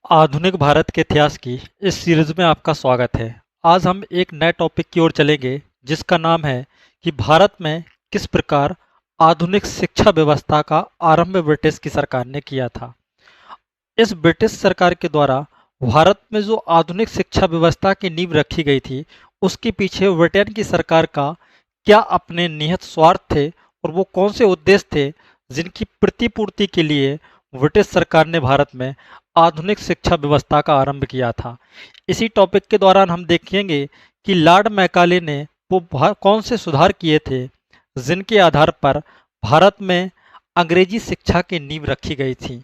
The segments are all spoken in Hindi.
आधुनिक भारत के इतिहास की इस सीरीज में आपका स्वागत है। आज हम एक नए टॉपिक की ओर चलेंगे जिसका नाम है कि भारत में किस प्रकार आधुनिक शिक्षा व्यवस्था का आरंभ ब्रिटिश की सरकार ने किया था। इस ब्रिटिश सरकार के द्वारा भारत में जो आधुनिक शिक्षा व्यवस्था की नींव रखी गई थी, उसके पीछे ब्रिटेन की सरकार का क्या अपने निहित स्वार्थ थे और वो कौन से उद्देश्य थे जिनकी प्रतिपूर्ति के लिए ब्रिटिश सरकार ने भारत में आधुनिक शिक्षा व्यवस्था का आरंभ किया था। इसी टॉपिक के दौरान हम देखेंगे कि लॉर्ड मैकाले ने वो कौन से सुधार किए थे जिनके आधार पर भारत में अंग्रेजी शिक्षा की नींव रखी गई थी,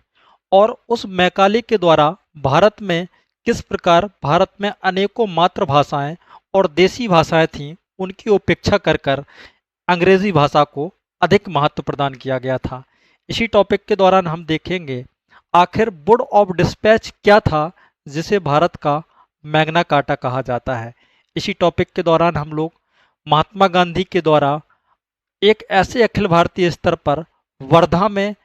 और उस मैकाले के द्वारा भारत में किस प्रकार भारत में अनेकों मातृभाषाएं और देसी भाषाएं थीं, उनकी उपेक्षा कर कर अंग्रेजी भाषा को अधिक महत्व प्रदान किया गया था। इसी टॉपिक के दौरान हम देखेंगे आखिर बोर्ड ऑफ डिस्पैच क्या था जिसे भारत का मैग्ना कार्टा कहा जाता है। इसी टॉपिक के दौरान हम लोग महात्मा गांधी के द्वारा एक ऐसे अखिल भारतीय स्तर पर वर्धा में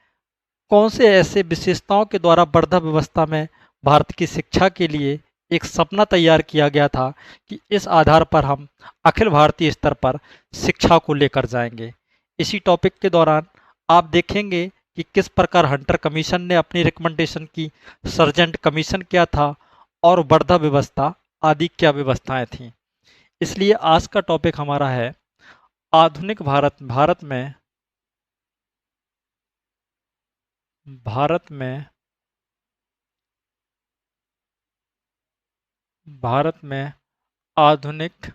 कौन से ऐसे विशेषताओं के द्वारा वर्धा व्यवस्था में भारत की शिक्षा के लिए एक सपना तैयार किया गया था कि इस आधार पर हम अखिल भारतीय स्तर पर शिक्षा को लेकर जाएंगे। इसी टॉपिक के दौरान आप देखेंगे कि किस प्रकार हंटर कमीशन ने अपनी रिकमेंडेशन की, सर्जेंट कमीशन क्या था और वर्धा व्यवस्था आदि क्या व्यवस्थाएं थीं। इसलिए आज का टॉपिक हमारा है आधुनिक भारत में आधुनिक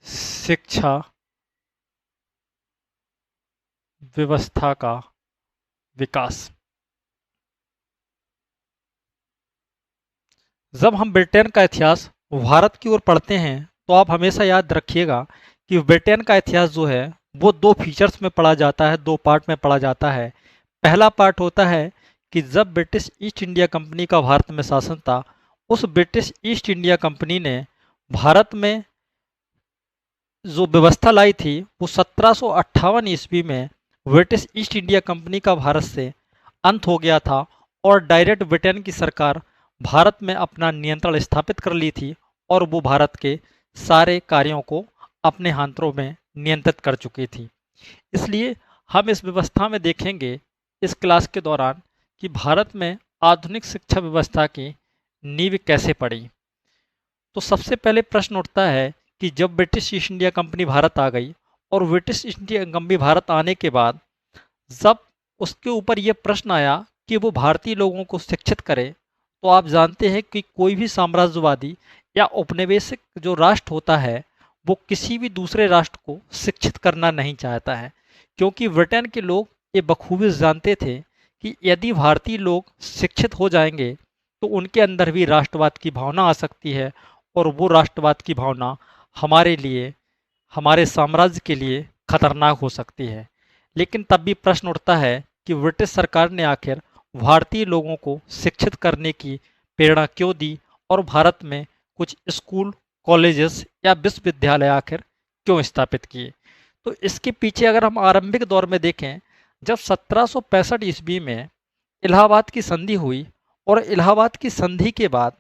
शिक्षा व्यवस्था का विकास। जब हम ब्रिटेन का इतिहास भारत की ओर पढ़ते हैं तो आप हमेशा याद रखिएगा कि ब्रिटेन का इतिहास जो है वो दो फीचर्स में पढ़ा जाता है, दो पार्ट में पढ़ा जाता है। पहला पार्ट होता है कि जब ब्रिटिश ईस्ट इंडिया कंपनी का भारत में शासन था, उस ब्रिटिश ईस्ट इंडिया कंपनी ने भारत में जो व्यवस्था लाई थी वो 1758 ईस्वी में ब्रिटिश ईस्ट इंडिया कंपनी का भारत से अंत हो गया था और डायरेक्ट ब्रिटेन की सरकार भारत में अपना नियंत्रण स्थापित कर ली थी और वो भारत के सारे कार्यों को अपने हाथों में नियंत्रित कर चुकी थी। इसलिए हम इस व्यवस्था में देखेंगे इस क्लास के दौरान कि भारत में आधुनिक शिक्षा व्यवस्था की नींव कैसे पड़ी। तो सबसे पहले प्रश्न उठता है कि जब British East India Company Bharat आ गई और British East India Company Bharat आने के बाद जब उसके ऊपर यह प्रश्न आया कि वो भारतीय लोगों को शिक्षित करे, तो आप जानते हैं कि कोई भी साम्राज्यवादी या औपनिवेशिक जो राष्ट्र होता है वो किसी भी दूसरे राष्ट्र को शिक्षित करना नहीं चाहता है, क्योंकि ब्रिटेन के लोग ये बखूबी जानते थे कि यदि भारतीय लोग शिक्षित हो जाएंगे तो उनके अंदर भी राष्ट्रवाद की भावना आ सकती है और वो राष्ट्रवाद की भावना हमारे लिए, हमारे साम्राज्य के लिए खतरनाक हो सकती है। लेकिन तब भी प्रश्न उठता है कि ब्रिटिश सरकार ने आखिर भारतीय लोगों को शिक्षित करने की प्रेरणा क्यों दी और भारत में कुछ स्कूल, कॉलेजेस या विश्वविद्यालय आखिर क्यों स्थापित किए। तो इसके पीछे अगर हम आरंभिक दौर में देखें, जब 1765 ईस्वी में इलाहाबाद की संधि हुई और इलाहाबाद की संधि के बाद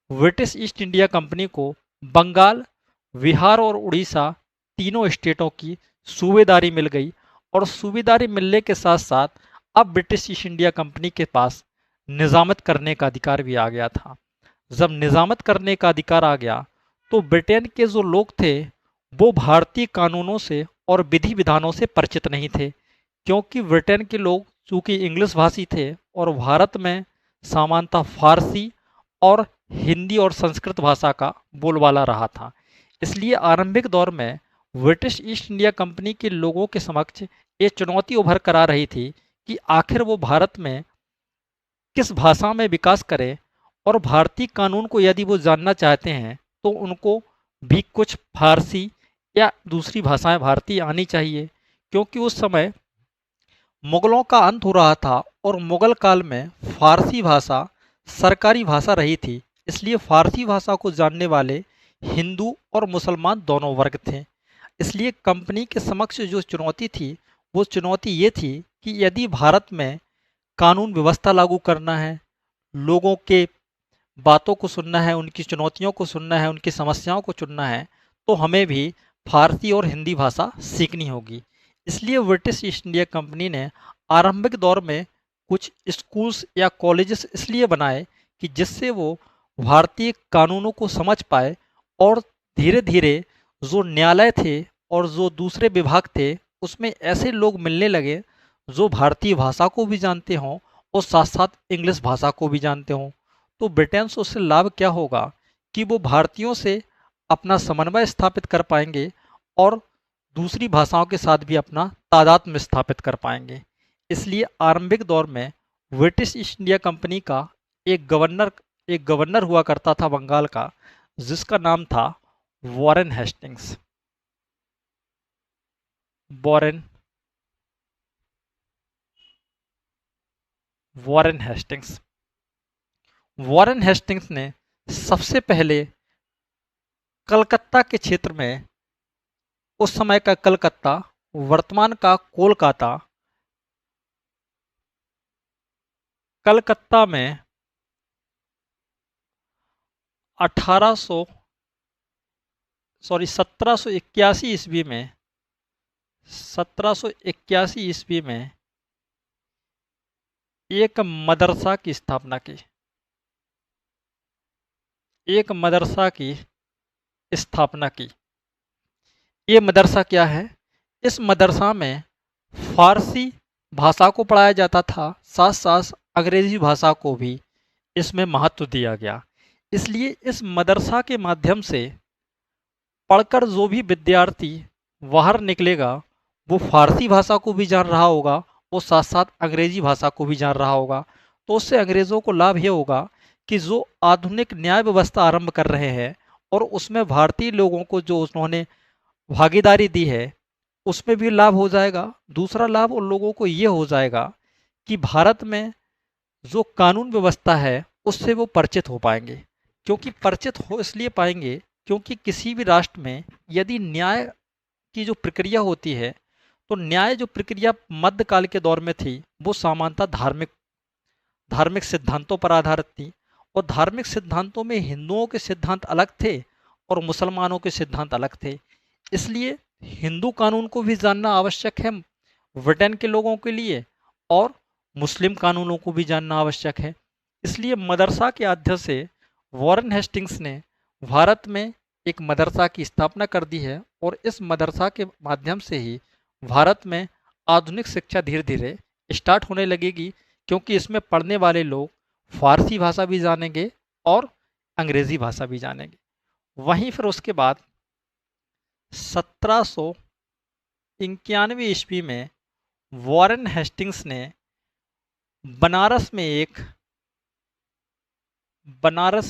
ब्रिटिश ईस्ट इंडिया कंपनी को बंगाल, बिहार और उड़ीसा तीनों स्टेटों की सूबेदारी मिल गई और सूबेदारी मिलने के साथ साथ अब ब्रिटिश ईस्ट इंडिया कंपनी के पास निजामत करने का अधिकार भी आ गया था। जब निजामत करने का अधिकार आ गया तो ब्रिटेन के जो लोग थे वो भारतीय कानूनों से और विधि विधानों से परिचित नहीं थे, क्योंकि ब्रिटेन के लोग चूँकि इंग्लिश भाषी थे और भारत में सामान्यतः फारसी और हिंदी और संस्कृत भाषा का बोलबाला रहा था। इसलिए आरंभिक दौर में ब्रिटिश ईस्ट इंडिया कंपनी के लोगों के समक्ष ये चुनौती उभर कर आ रही थी कि आखिर वो भारत में किस भाषा में विकास करें, और भारतीय कानून को यदि वो जानना चाहते हैं तो उनको भी कुछ फारसी या दूसरी भाषाएं भारतीय आनी चाहिए, क्योंकि उस समय मुगलों का अंत हो रहा था और मुगल काल में फारसी भाषा सरकारी भाषा रही थी। इसलिए फारसी भाषा को जानने वाले हिंदू और मुसलमान दोनों वर्ग थे। इसलिए कंपनी के समक्ष जो चुनौती थी वो चुनौती ये थी कि यदि भारत में कानून व्यवस्था लागू करना है, लोगों के बातों को सुनना है, उनकी चुनौतियों को सुनना है, उनकी समस्याओं को चुनना है, तो हमें भी फारसी और हिंदी भाषा सीखनी होगी। इसलिए ब्रिटिश ईस्ट इंडिया कंपनी ने आरंभिक दौर में कुछ स्कूल्स या कॉलेजेस इसलिए बनाए कि जिससे वो भारतीय कानूनों को समझ पाए और धीरे धीरे जो न्यायालय थे और जो दूसरे विभाग थे उसमें ऐसे लोग मिलने लगे जो भारतीय भाषा को भी जानते हों और साथ साथ इंग्लिश भाषा को भी जानते हों। तो ब्रिटेन से उससे लाभ क्या होगा कि वो भारतीयों से अपना समन्वय स्थापित कर पाएंगे और दूसरी भाषाओं के साथ भी अपना तादात्म्य स्थापित कर पाएंगे। इसलिए आरंभिक दौर में ब्रिटिश ईस्ट इंडिया कंपनी का एक गवर्नर हुआ करता था बंगाल का, जिसका नाम था Warren Hastings. Warren Warren Hastings Warren Hastings ने सबसे पहले कलकत्ता के क्षेत्र में, उस समय का कलकत्ता वर्तमान का कोलकाता, कलकत्ता में 1781 ईस्वी में 1781 ईस्वी में एक मदरसा की स्थापना की। एक मदरसा की स्थापना की। ये मदरसा क्या है? इस मदरसा में फारसी भाषा को पढ़ाया जाता था, साथ साथ अंग्रेजी भाषा को भी इसमें महत्व दिया गया। इसलिए इस मदरसा के माध्यम से पढ़कर जो भी विद्यार्थी बाहर निकलेगा वो फारसी भाषा को भी जान रहा होगा और साथ साथ अंग्रेजी भाषा को भी जान रहा होगा। तो उससे अंग्रेज़ों को लाभ ये होगा कि जो आधुनिक न्याय व्यवस्था आरंभ कर रहे हैं और उसमें भारतीय लोगों को जो उन्होंने भागीदारी दी है उसमें भी लाभ हो जाएगा। दूसरा लाभ उन लोगों को ये हो जाएगा कि भारत में जो कानून व्यवस्था है उससे वो परिचित हो पाएंगे। क्योंकि परिचित हो इसलिए पाएंगे क्योंकि किसी भी राष्ट्र में यदि न्याय की जो प्रक्रिया होती है तो न्याय जो प्रक्रिया मध्यकाल के दौर में थी वो सामान्यतः धार्मिक धार्मिक सिद्धांतों पर आधारित थी। और धार्मिक सिद्धांतों में हिंदुओं के सिद्धांत अलग थे और मुसलमानों के सिद्धांत अलग थे। इसलिए हिंदू कानून को भी जानना आवश्यक है ब्रिटेन के लोगों के लिए और मुस्लिम कानूनों को भी जानना आवश्यक है। इसलिए मदरसा के अध्यक्ष से वॉरेन हेस्टिंग्स ने भारत में एक मदरसा की स्थापना कर दी है और इस मदरसा के माध्यम से ही भारत में आधुनिक शिक्षा धीरे धीरे स्टार्ट होने लगेगी, क्योंकि इसमें पढ़ने वाले लोग फारसी भाषा भी जानेंगे और अंग्रेज़ी भाषा भी जानेंगे। वहीं फिर उसके बाद 1791 ईस्वी में वॉरेन हेस्टिंग्स ने बनारस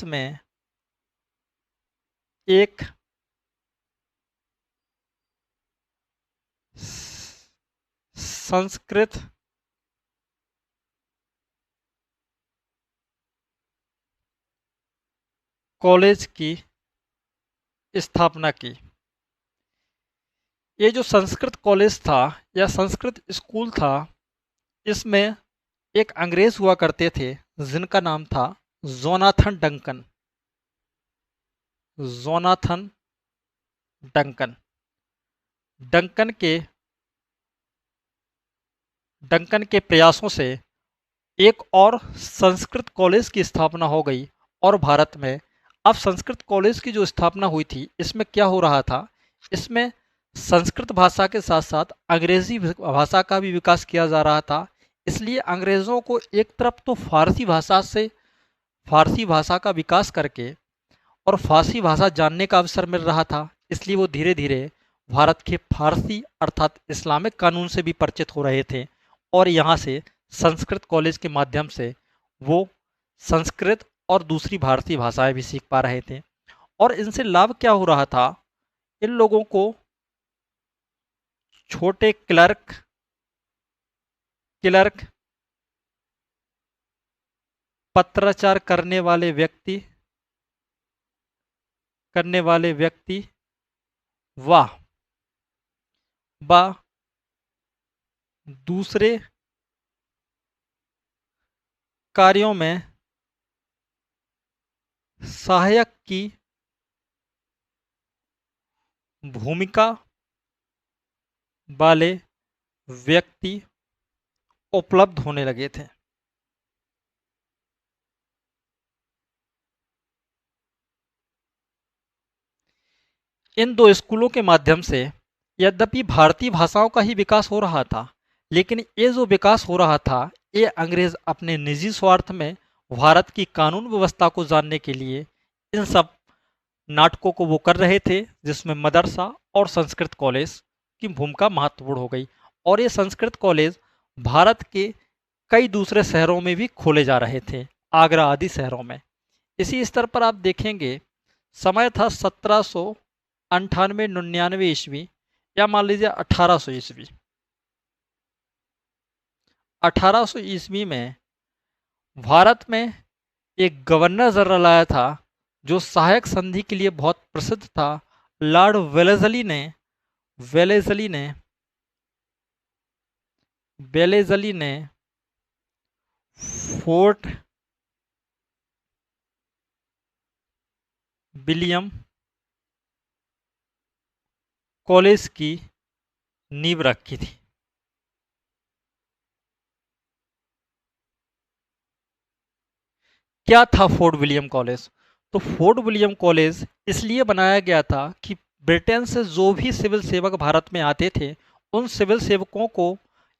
में एक संस्कृत कॉलेज की स्थापना की। ये जो संस्कृत कॉलेज था या संस्कृत स्कूल था, इसमें एक अंग्रेज हुआ करते थे जिनका नाम था Jonathan Duncan. Jonathan Duncan Duncan के डंकन के प्रयासों से एक और संस्कृत कॉलेज की स्थापना हो गई। और भारत में अब संस्कृत कॉलेज की जो स्थापना हुई थी इसमें क्या हो रहा था, इसमें संस्कृत भाषा के साथ साथ अंग्रेजी भाषा का भी विकास किया जा रहा था। इसलिए अंग्रेज़ों को एक तरफ तो फारसी भाषा का विकास करके और फारसी भाषा जानने का अवसर मिल रहा था। इसलिए वो धीरे धीरे भारत के फारसी अर्थात इस्लामिक कानून से भी परिचित हो रहे थे और यहाँ से संस्कृत कॉलेज के माध्यम से वो संस्कृत और दूसरी भारतीय भाषाएं भी सीख पा रहे थे। और इनसे लाभ क्या हो रहा था, इन लोगों को छोटे क्लर्क पत्राचार करने वाले व्यक्ति व दूसरे कार्यों में सहायक की भूमिका वाले व्यक्ति उपलब्ध होने लगे थे। इन दो स्कूलों के माध्यम से यद्यपि भारतीय भाषाओं का ही विकास हो रहा था, लेकिन ये जो विकास हो रहा था, ये अंग्रेज अपने निजी स्वार्थ में भारत की कानून व्यवस्था को जानने के लिए इन सब नाटकों को वो कर रहे थे, जिसमें मदरसा और संस्कृत कॉलेज की भूमिका महत्वपूर्ण हो गई। और ये संस्कृत कॉलेज भारत के कई दूसरे शहरों में भी खोले जा रहे थे, आगरा आदि शहरों में। इसी स्तर पर आप देखेंगे, समय था 1798-99 ईस्वी, या मान लीजिए 1800 ईस्वी। 1800 ईस्वी में भारत में एक गवर्नर जनरल आया था, जो सहायक संधि के लिए बहुत प्रसिद्ध था। लॉर्ड वेलेजली ने वेलेजली ने फोर्ट विलियम कॉलेज की नींव रखी थी। क्या था फोर्ट विलियम कॉलेज? तो फोर्ट विलियम कॉलेज इसलिए बनाया गया था कि ब्रिटेन से जो भी सिविल सेवक भारत में आते थे, उन सिविल सेवकों को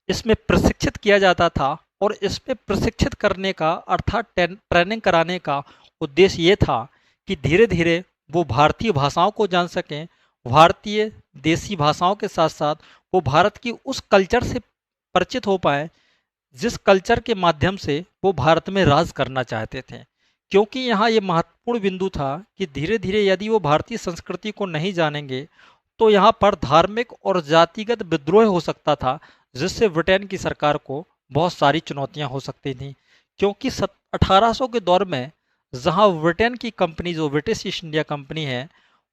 इसमें प्रशिक्षित किया जाता था। और इसमें प्रशिक्षित करने का अर्थात ट्रेनिंग कराने का उद्देश्य ये था कि धीरे धीरे वो भारतीय भाषाओं को जान सकें, भारतीय देसी भाषाओं के साथ साथ वो भारत की उस कल्चर से परिचित हो पाए, जिस कल्चर के माध्यम से वो भारत में राज करना चाहते थे। क्योंकि यहाँ ये महत्वपूर्ण बिंदु था कि धीरे धीरे यदि वो भारतीय संस्कृति को नहीं जानेंगे, तो यहाँ पर धार्मिक और जातिगत विद्रोह हो सकता था, जिससे ब्रिटेन की सरकार को बहुत सारी चुनौतियाँ हो सकती थीं। क्योंकि 1800 के दौर में जहाँ ब्रिटेन की कंपनी, जो ब्रिटिश ईस्ट इंडिया कंपनी है,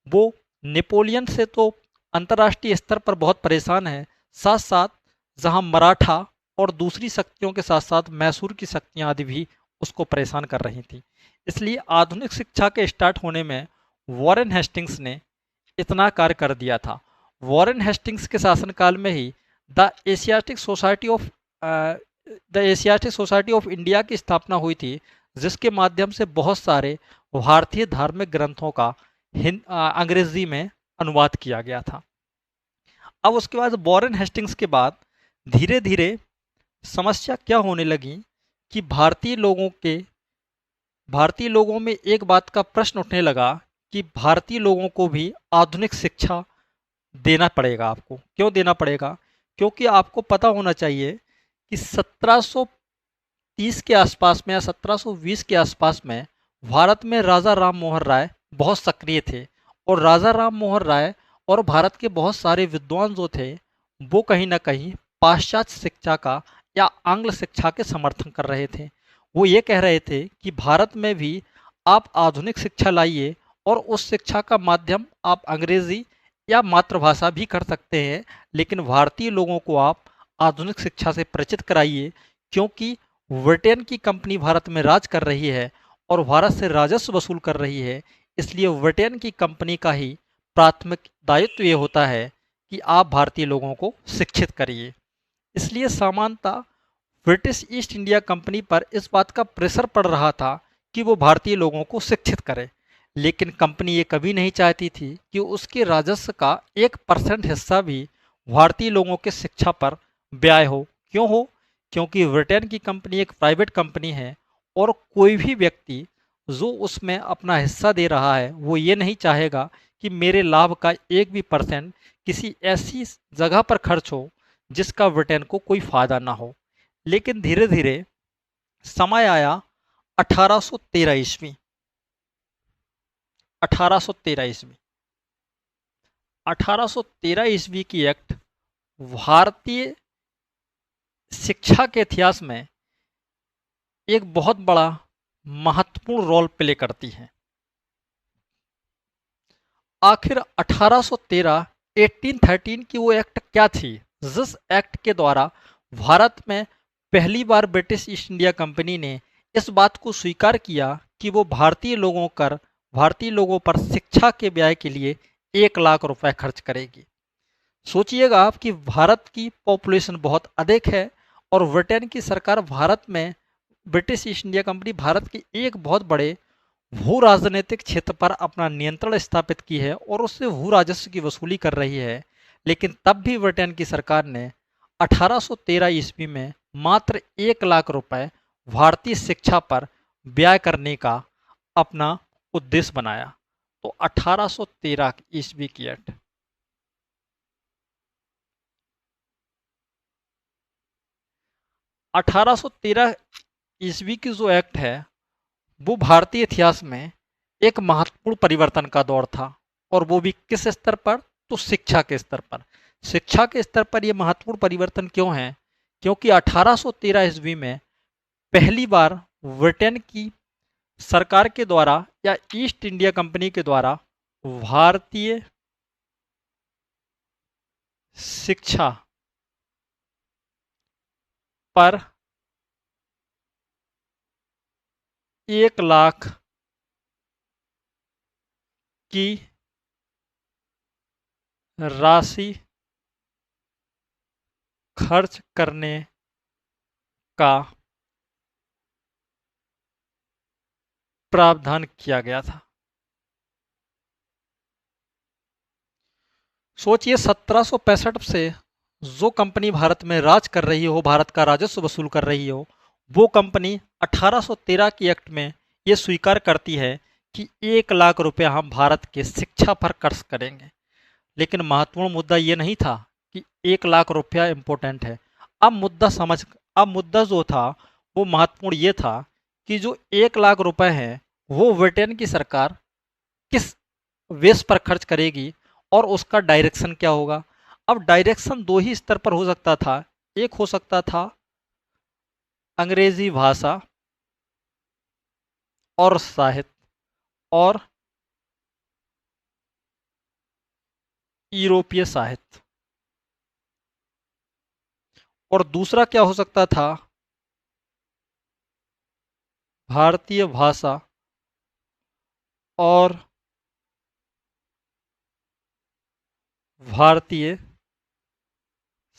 वो नेपोलियन से तो अंतर्राष्ट्रीय स्तर पर बहुत परेशान है, साथ साथ जहाँ मराठा और दूसरी शक्तियों के साथ साथ मैसूर की शक्तियाँ आदि भी उसको परेशान कर रही थी। इसलिए आधुनिक शिक्षा के स्टार्ट होने में वॉरेन हेस्टिंग्स ने इतना कार्य कर दिया था। वॉरेन हेस्टिंग्स के शासनकाल में ही the Asiatic Society of India की स्थापना हुई थी, जिसके माध्यम से बहुत सारे भारतीय धार्मिक ग्रंथों का अंग्रेजी में अनुवाद किया गया था। अब उसके बाद वॉरेन हेस्टिंग्स के बाद धीरे धीरे समस्या क्या होने लगी कि भारतीय लोगों में एक बात का प्रश्न उठने लगा कि भारतीय लोगों को भी आधुनिक शिक्षा देना पड़ेगा। आपको क्यों देना पड़ेगा? क्योंकि आपको पता होना चाहिए कि 1730 के आसपास में या 1720 के आसपास में भारत में राजा राम मोहन राय बहुत सक्रिय थे। और राजा राम मोहन राय और भारत के बहुत सारे विद्वान जो थे, वो कहीं ना कहीं पाश्चात्य शिक्षा का या आंग्ल शिक्षा के समर्थन कर रहे थे। वो ये कह रहे थे कि भारत में भी आप आधुनिक शिक्षा लाइए, और उस शिक्षा का माध्यम आप अंग्रेजी या मातृभाषा भी कर सकते हैं, लेकिन भारतीय लोगों को आप आधुनिक शिक्षा से परिचित कराइए। क्योंकि ब्रिटेन की कंपनी भारत में राज कर रही है और भारत से राजस्व वसूल कर रही है, इसलिए ब्रिटेन की कंपनी का ही प्राथमिक दायित्व ये होता है कि आप भारतीय लोगों को शिक्षित करिए। इसलिए सामान्यतः ब्रिटिश ईस्ट इंडिया कंपनी पर इस बात का प्रेशर पड़ रहा था कि वो भारतीय लोगों को शिक्षित करे, लेकिन कंपनी ये कभी नहीं चाहती थी कि उसके राजस्व का 1% हिस्सा भी भारतीय लोगों के शिक्षा पर व्यय हो। क्यों हो? क्योंकि ब्रिटेन की कंपनी एक प्राइवेट कंपनी है, और कोई भी व्यक्ति जो उसमें अपना हिस्सा दे रहा है, वो ये नहीं चाहेगा कि मेरे लाभ का 1% किसी ऐसी जगह पर खर्च हो जिसका ब्रिटेन को कोई फायदा ना हो। लेकिन धीरे धीरे समय आया 1813 ईस्वी। 1813 ईस्वी 1813 ईस्वी की एक्ट भारतीय शिक्षा के इतिहास में एक बहुत बड़ा महत्वपूर्ण रोल प्ले करती है। आखिर 1813 की वो एक्ट क्या थी, जिस एक्ट के द्वारा भारत में पहली बार ब्रिटिश ईस्ट इंडिया कंपनी ने इस बात को स्वीकार किया कि वो भारतीय लोगों पर शिक्षा के व्यय के लिए 1 लाख रुपए खर्च करेगी। सोचिएगा आप कि भारत की पॉपुलेशन बहुत अधिक है और ब्रिटेन की सरकार भारत में, British East India Company Bharat के एक बहुत बड़े भू राजनीतिक क्षेत्र पर अपना नियंत्रण स्थापित की है और उससे भू राजस्व की वसूली कर रही है। लेकिन तब भी ब्रिटेन की सरकार ने 1813 ईस्वी में मात्र 1 लाख रुपए भारतीय शिक्षा पर व्यय करने का अपना उद्देश्य बनाया। तो 1813 ईस्वी की एक्ट। 1813 ईस्वी की जो एक्ट है वो भारतीय इतिहास में एक महत्वपूर्ण परिवर्तन का दौर था। और वो भी किस स्तर पर? तो शिक्षा के स्तर पर। शिक्षा के स्तर पर यह महत्वपूर्ण परिवर्तन क्यों है? क्योंकि 1813 ईस्वी में पहली बार ब्रिटेन की सरकार के द्वारा या ईस्ट इंडिया कंपनी के द्वारा भारतीय शिक्षा पर 1 लाख की राशि खर्च करने का प्रावधान किया गया था। सोचिए 1765 से जो कंपनी भारत में राज कर रही हो, भारत का राजस्व वसूल कर रही हो, वो कंपनी 1813 की एक्ट में ये स्वीकार करती है कि 1 लाख रुपया हम भारत के शिक्षा पर खर्च करेंगे। लेकिन महत्वपूर्ण मुद्दा ये नहीं था कि 1 लाख रुपया इम्पोर्टेंट है। अब मुद्दा जो था वो महत्वपूर्ण ये था कि जो 1 लाख रुपए हैं वो ब्रिटेन की सरकार किस बेस पर खर्च करेगी और उसका डायरेक्शन क्या होगा। अब डायरेक्शन दो ही स्तर पर हो सकता था। एक हो सकता था अंग्रेजी भाषा और साहित्य और यूरोपीय साहित्य, और दूसरा क्या हो सकता था? भारतीय भाषा और भारतीय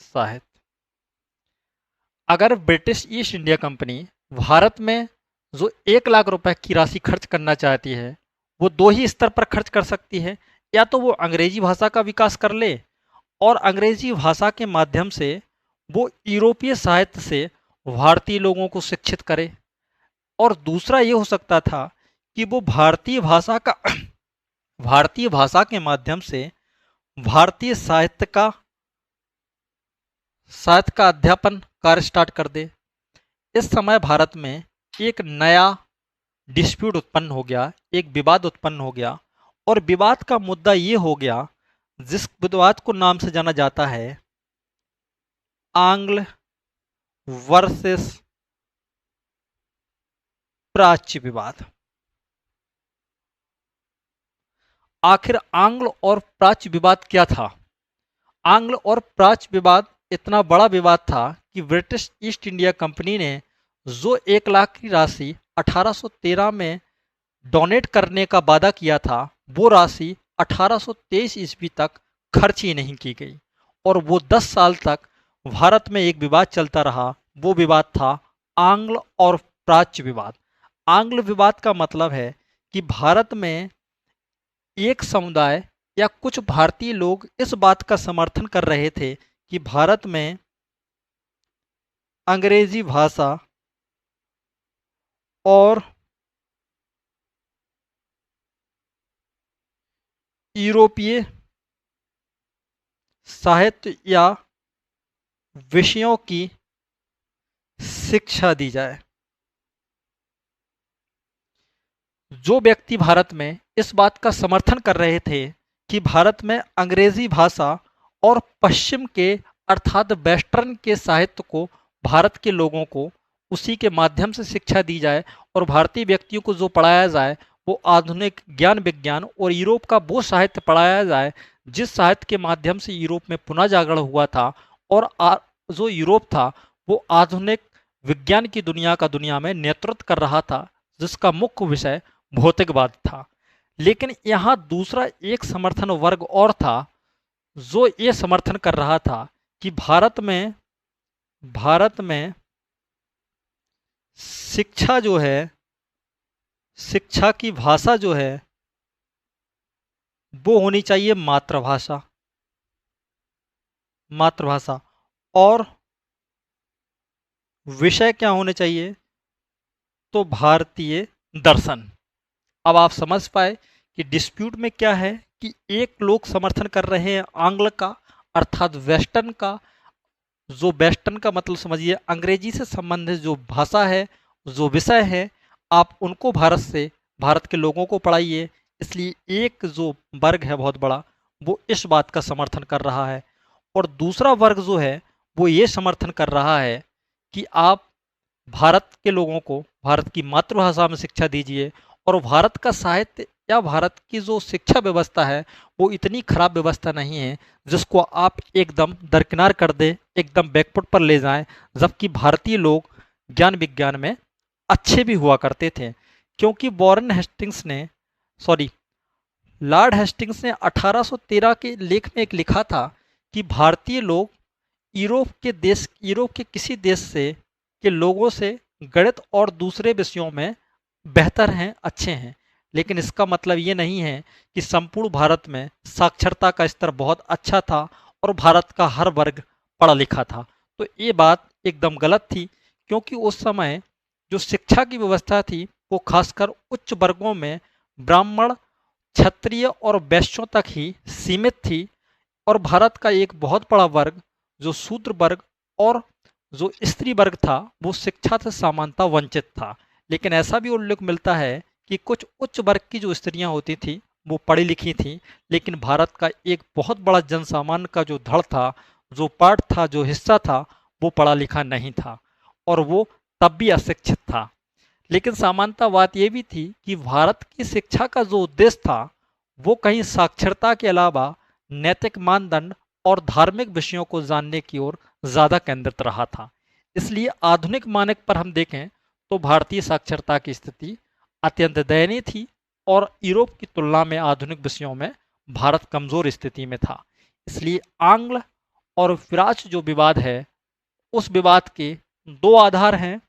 साहित्य। अगर British East India Company Bharat में जो 1 लाख रुपए की राशि खर्च करना चाहती है वो दो ही स्तर पर खर्च कर सकती है। या तो वो अंग्रेजी भाषा का विकास कर ले और अंग्रेजी भाषा के माध्यम से वो यूरोपीय साहित्य से भारतीय लोगों को शिक्षित करे, और दूसरा ये हो सकता था कि वो भारतीय भाषा के माध्यम से भारतीय साहित्य का अध्यापन कार्य स्टार्ट कर दे। इस समय भारत में एक नया डिस्प्यूट उत्पन्न हो गया, एक विवाद उत्पन्न हो गया, और विवाद का मुद्दा ये हो गया जिस विवाद को नाम से जाना जाता है आंग्ल वर्सेस प्राच्य विवाद। आखिर आंग्ल और प्राच्य विवाद क्या था? आंग्ल और प्राच्य विवाद इतना बड़ा विवाद था कि ब्रिटिश ईस्ट इंडिया कंपनी ने जो 1 लाख की राशि 1813 में डोनेट करने का वादा किया था वो राशि 1823 ईस्वी तक खर्च ही नहीं की गई, और वो 10 साल तक भारत में एक विवाद चलता रहा। वो विवाद था आंग्ल और प्राच्य विवाद। आंग्ल विवाद का मतलब है कि भारत में एक समुदाय या कुछ भारतीय लोग इस बात का समर्थन कर रहे थे कि भारत में अंग्रेजी भाषा और यूरोपीय साहित्य या विषयों की शिक्षा दी जाए। जो व्यक्ति भारत में इस बात का समर्थन कर रहे थे कि भारत में अंग्रेजी भाषा और पश्चिम के अर्थात वेस्टर्न के साहित्य को भारत के लोगों को उसी के माध्यम से शिक्षा दी जाए और भारतीय व्यक्तियों को जो पढ़ाया जाए वो आधुनिक ज्ञान विज्ञान और यूरोप का वो साहित्य पढ़ाया जाए जिस साहित्य के माध्यम से यूरोप में पुनः जागरण हुआ था, और जो यूरोप था वो आधुनिक विज्ञान की दुनिया का दुनिया में नेतृत्व कर रहा था, जिसका मुख्य विषय भौतिकवाद था। लेकिन यहाँ दूसरा एक समर्थन वर्ग और था, जो ये समर्थन कर रहा था कि भारत में शिक्षा जो है, शिक्षा की भाषा जो है वो होनी चाहिए मातृभाषा। मातृभाषा और विषय क्या होने चाहिए, तो भारतीय दर्शन। अब आप समझ पाए कि डिस्प्यूट में क्या है, कि एक लोग समर्थन कर रहे हैं आंग्ल का, अर्थात वेस्टर्न का। जो वेस्टर्न का मतलब समझिए अंग्रेजी से संबंधित जो भाषा है, जो विषय है, आप उनको भारत के लोगों को पढ़ाइए। इसलिए एक जो वर्ग है बहुत बड़ा, वो इस बात का समर्थन कर रहा है। और दूसरा वर्ग जो है वो ये समर्थन कर रहा है कि आप भारत के लोगों को भारत की मातृभाषा में शिक्षा दीजिए। और भारत का साहित्य या भारत की जो शिक्षा व्यवस्था है वो इतनी खराब व्यवस्था नहीं है जिसको आप एकदम दरकिनार कर दे, एकदम बैकफुट पर ले जाएं। जबकि भारतीय लोग ज्ञान विज्ञान में अच्छे भी हुआ करते थे, क्योंकि वॉरेन हेस्टिंग्स ने सॉरी लॉर्ड हेस्टिंग्स ने 1813 के लेख में एक लिखा था कि भारतीय लोग यूरोप के किसी देश से के लोगों से गणित और दूसरे विषयों में बेहतर हैं, अच्छे हैं। लेकिन इसका मतलब ये नहीं है कि संपूर्ण भारत में साक्षरता का स्तर बहुत अच्छा था और भारत का हर वर्ग पढ़ा लिखा था। तो ये बात एकदम गलत थी, क्योंकि उस समय जो शिक्षा की व्यवस्था थी वो खासकर उच्च वर्गों में ब्राह्मण, क्षत्रिय और वैश्यों तक ही सीमित थी। और भारत का एक बहुत बड़ा वर्ग जो शूद्र वर्ग और जो स्त्री वर्ग था वो शिक्षा से सामान्यतः वंचित था। लेकिन ऐसा भी उल्लेख मिलता है कि कुछ उच्च वर्ग की जो स्त्रियां होती थी वो पढ़ी लिखी थी, लेकिन भारत का एक बहुत बड़ा जनसामान्य का जो धड़ था, जो पार्ट था, जो हिस्सा था, वो पढ़ा लिखा नहीं था और वो तब भी अशिक्षित था। लेकिन सामान्यतः बात यह भी थी कि भारत की शिक्षा का जो उद्देश्य था वो कहीं साक्षरता के अलावा नैतिक मानदंड और धार्मिक विषयों को जानने की ओर ज़्यादा केंद्रित रहा था। इसलिए आधुनिक मानक पर हम देखें तो भारतीय साक्षरता की स्थिति अत्यंत दयनीय थी और यूरोप की तुलना में आधुनिक विषयों में भारत कमज़ोर स्थिति में था। इसलिए आंग्ल और फ्रांच जो विवाद है, उस विवाद के दो आधार हैं।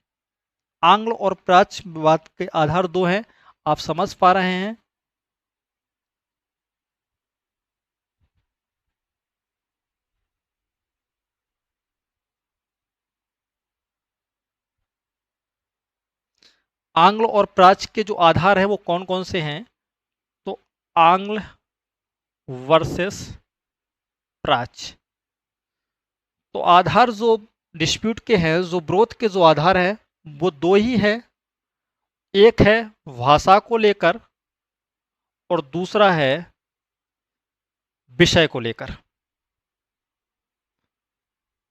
आंग्ल और प्राच्य विवाद के आधार दो हैं, आप समझ पा रहे हैं। आंग्ल और प्राच्य के जो आधार हैं वो कौन कौन से हैं, तो आंग्ल वर्सेस प्राच्य। तो आधार जो डिस्प्यूट के हैं, जो विरोध के जो आधार हैं वो दो ही है। एक है भाषा को लेकर और दूसरा है विषय को लेकर।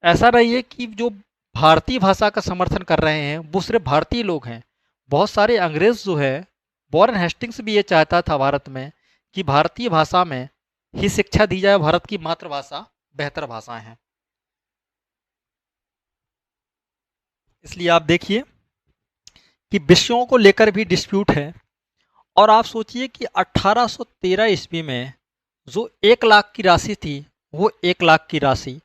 ऐसा नहीं है कि जो भारतीय भाषा का समर्थन कर रहे हैं वो सिर्फ भारतीय लोग हैं। बहुत सारे अंग्रेज जो है, वॉरेन हेस्टिंग्स भी ये चाहता था भारत में कि भारतीय भाषा में ही शिक्षा दी जाए, भारत की मातृभाषा बेहतर भाषाएं हैं। इसलिए आप देखिए कि विषयों को लेकर भी डिस्प्यूट है। और आप सोचिए कि 1813 ईस्वी में जो 1 लाख की राशि थी वो 1 लाख की राशि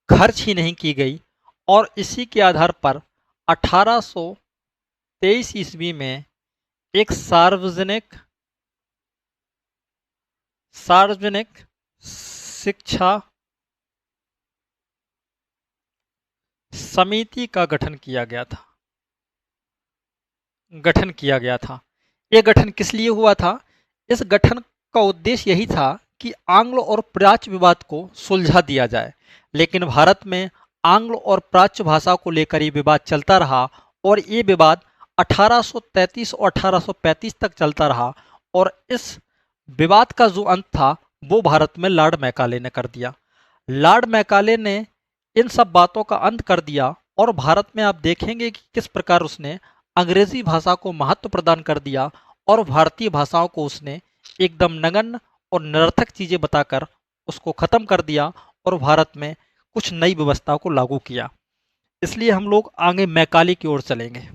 खर्च ही नहीं की गई। और इसी के आधार पर 1823 ईस्वी में एक सार्वजनिक शिक्षा समिति का गठन किया गया था। ये गठन किस लिए हुआ था? इस गठन का उद्देश्य यही था कि आंग्ल और प्राच्य विवाद को सुलझा दिया जाए। लेकिन भारत में आंग्ल और प्राच्य भाषा को लेकर ये विवाद चलता रहा और ये विवाद 1833 और 1835 तक चलता रहा। और इस विवाद का जो अंत था वो भारत में लॉर्ड मैकाले ने कर दिया। लॉर्ड मैकाले ने इन सब बातों का अंत कर दिया और भारत में आप देखेंगे कि किस प्रकार उसने अंग्रेजी भाषा को महत्व प्रदान कर दिया और भारतीय भाषाओं को उसने एकदम नगण्य और निरर्थक चीज़ें बताकर उसको ख़त्म कर दिया और भारत में कुछ नई व्यवस्था को लागू किया। इसलिए हम लोग आगे मैकाले की ओर चलेंगे।